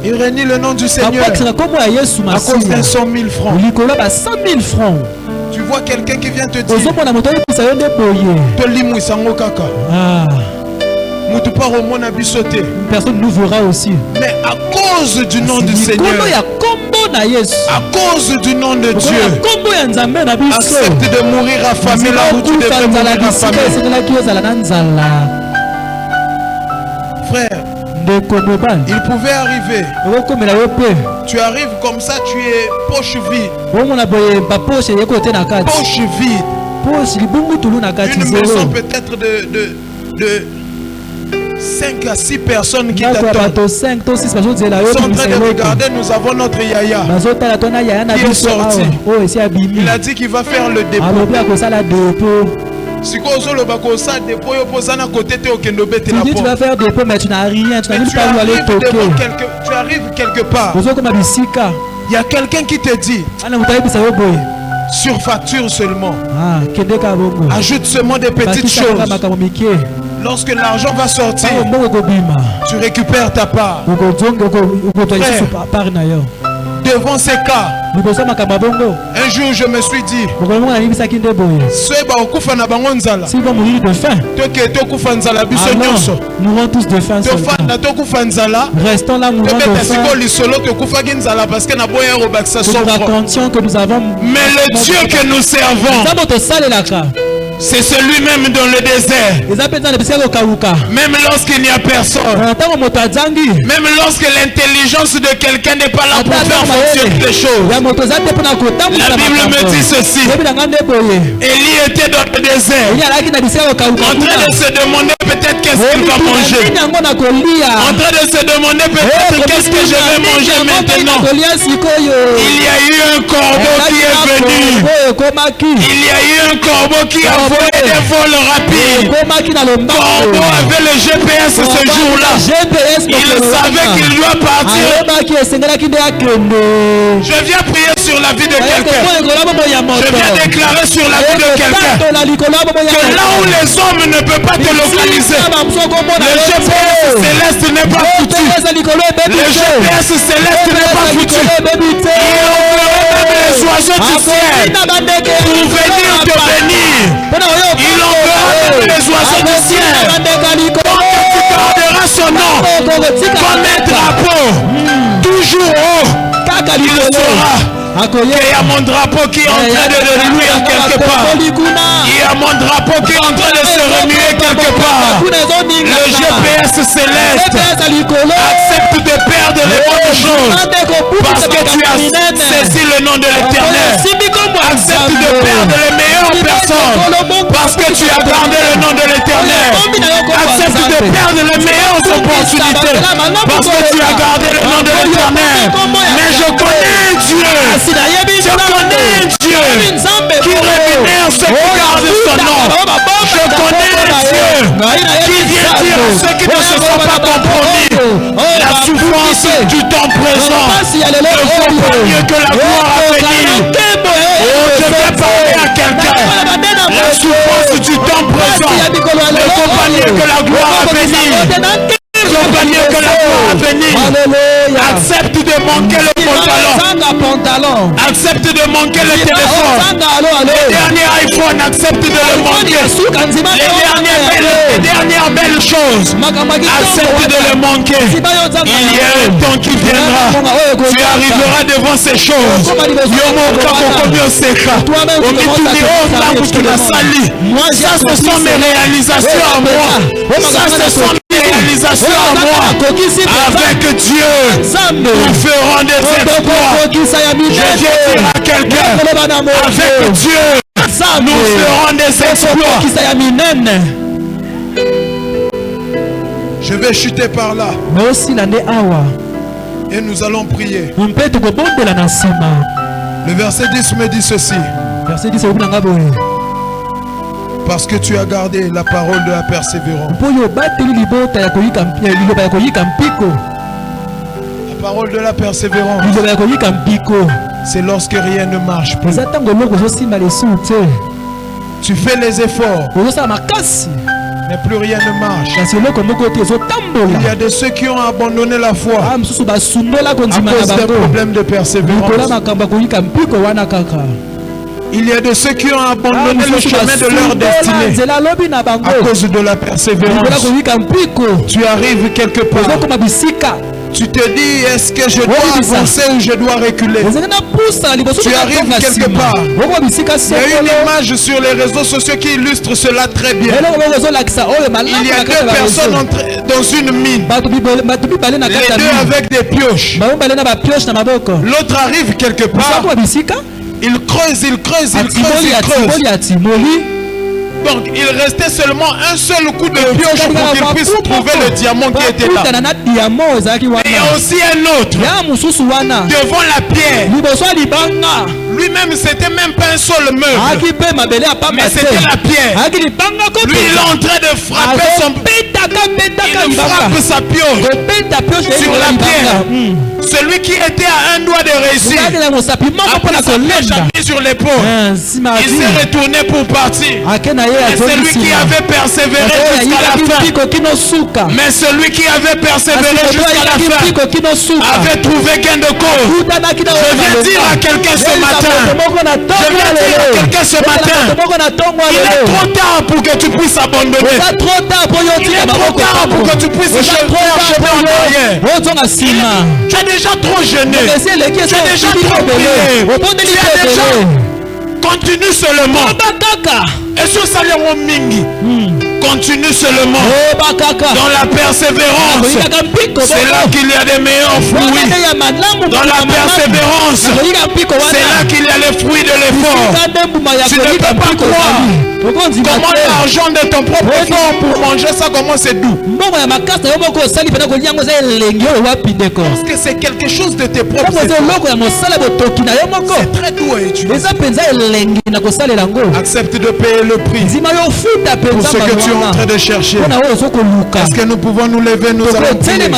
S2: ils renient le nom du Seigneur à cause d'un 100 000 francs? Tu vois quelqu'un qui vient te dire
S3: personne nous verra aussi.
S2: Mais à cause du nom du Seigneur, à cause du nom de Dieu, accepte de mourir affamé là où tu devrais mourir affamé. Frère, il pouvait arriver. Tu arrives comme ça, tu es poche vide. Poche vide. Une maison peut-être de 5 à 6 personnes qui t'attendent. Ils sont en train de regarder, nous avons notre Yaya qui est sorti. Il a dit qu'il va faire le dépôt. Si tu
S3: vas faire des pots, mais tu n'as rien, tu n'as même pas où aller toquer.
S2: Tu arrives quelque part. Il y a quelqu'un qui te dit surfacture seulement. Ajoute seulement des petites choses. Lorsque l'argent va sortir, tu récupères ta part. Frère, devant ces cas, un jour je me suis dit,
S3: s'ils vont mourir de faim, alors mourront tous de faim. Restons là mourant de faim. Nous racontions que nous avons.
S2: Mais le Dieu que nous servons, c'est celui-même dans le désert. Même lorsqu'il n'y a personne. Même lorsque l'intelligence de quelqu'un n'est pas là pour faire fonctionner les choses. La Bible me dit ceci. Élie était dans le désert, en train de se demander peut-être qu'est-ce qu'il va manger. En train de se demander peut-être qu'est-ce que je vais manger maintenant. Il y a eu un corbeau qui est venu. Il y a eu un corbeau qui a volé des vols rapides. Corbeau avait le GPS ce jour-là. Il savait qu'il doit partir. Je viens prier sur la vie de quelqu'un. Je viens déclarer sur la vie de quelqu'un que là où les hommes ne peuvent pas te localiser, le GPS céleste n'est pas foutu. Le GPS céleste n'est pas foutu. Il enverra même les oiseaux du ciel pour venir te bénir. Il enverra même les oiseaux du ciel. Donc tu garderas son nom comme un drapeau toujours haut. Il sera. Il y a mon drapeau qui est en train de remuer quelque part. Il y a mon drapeau qui est en train de se remuer quelque part. Le GPS céleste accepte de perdre les bonnes choses parce que tu as saisi le nom de l'Éternel. Accepte de perdre les meilleures personnes parce que tu as gardé le nom de l'Éternel. Accepte de perdre les meilleures opportunités parce que tu as gardé le nom de l'Éternel. Mais je connais Dieu. Je connais Dieu qui rémunère ceux qui gardent son nom. Je connais Dieu qui vient dire à ceux qui ne se sont pas compromis. La souffrance du temps présent ne vaut pas mieux que la gloire à venir. Oh, je vais parler à quelqu'un. La souffrance du temps présent ne vaut pas mieux que la gloire à venir. Que la gloire à venir. Accepte de manquer le pantalon. Accepte de manquer le téléphone. Les derniers iPhone, accepte de le manquer. Les dernières belles choses, accepte de le manquer. Il y a un temps qui viendra. Tu arriveras devant ces choses. Ça, ce sont mes réalisations à moi. Ça, ce sont mes réalisations à moi. Avec Dieu, nous ferons des exploits. Je viens dire à quelqu'un, avec Dieu, nous ferons des exploits. Je vais chuter par là. Et nous allons prier. Le verset 10 me dit ceci. Parce que tu as gardé la parole de la persévérance. La parole de la persévérance, c'est lorsque rien ne marche plus. Tu fais les efforts, mais plus rien ne marche. Il y a de ceux qui ont abandonné la foi à cause d'un problème de persévérance. Il y a de ceux qui ont abandonné le chemin de leur destinée à cause de la persévérance. Tu arrives quelque part. Tu te dis, est-ce que je dois avancer ou je dois reculer? Tu arrives quelque part. Il y a une image sur les réseaux sociaux qui illustre cela très bien. Il y a deux personnes dans une mine. Les deux avec des pioches. L'autre arrive quelque part. Il creuse. Donc il restait seulement un seul coup de pioche pour qu'il puisse trouver le diamant qui était là. Il y a aussi un autre devant la pierre. Lui-même c'était même pas un seul meuble, mais c'était la pierre. Lui il est en train de frapper son... Il frappe sa pioche sur la pierre. Celui qui était à un doigt de réussir, après sa flèche a mis sur l'épaule, il s'est retourné pour partir. Et celui qui avait persévéré jusqu'à la fin, mais celui qui avait persévéré jusqu'à la fin avait trouvé gain de cause. Je viens dire à quelqu'un ce matin, il est trop tard pour que tu puisses abandonner. Il est trop tard pour que tu puisses chercher en arrière. Tu es déjà trop gêné. Tu es déjà trop prié. Tu es déjà... Continue seulement. Et sur Salomon Mingi, continue seulement dans la persévérance. C'est là qu'il y a des meilleurs fruits. Dans la persévérance, c'est là qu'il y a les fruits de l'effort. Tu ne peux pas croire comment l'argent de ton propre effort pour manger ça, comment c'est doux. Parce que c'est quelque chose de tes propres efforts. C'est très doux à utiliser. Accepte de payer le prix pour ce que tu es en train de chercher. Est-ce que nous pouvons nous lever, nous allons prier.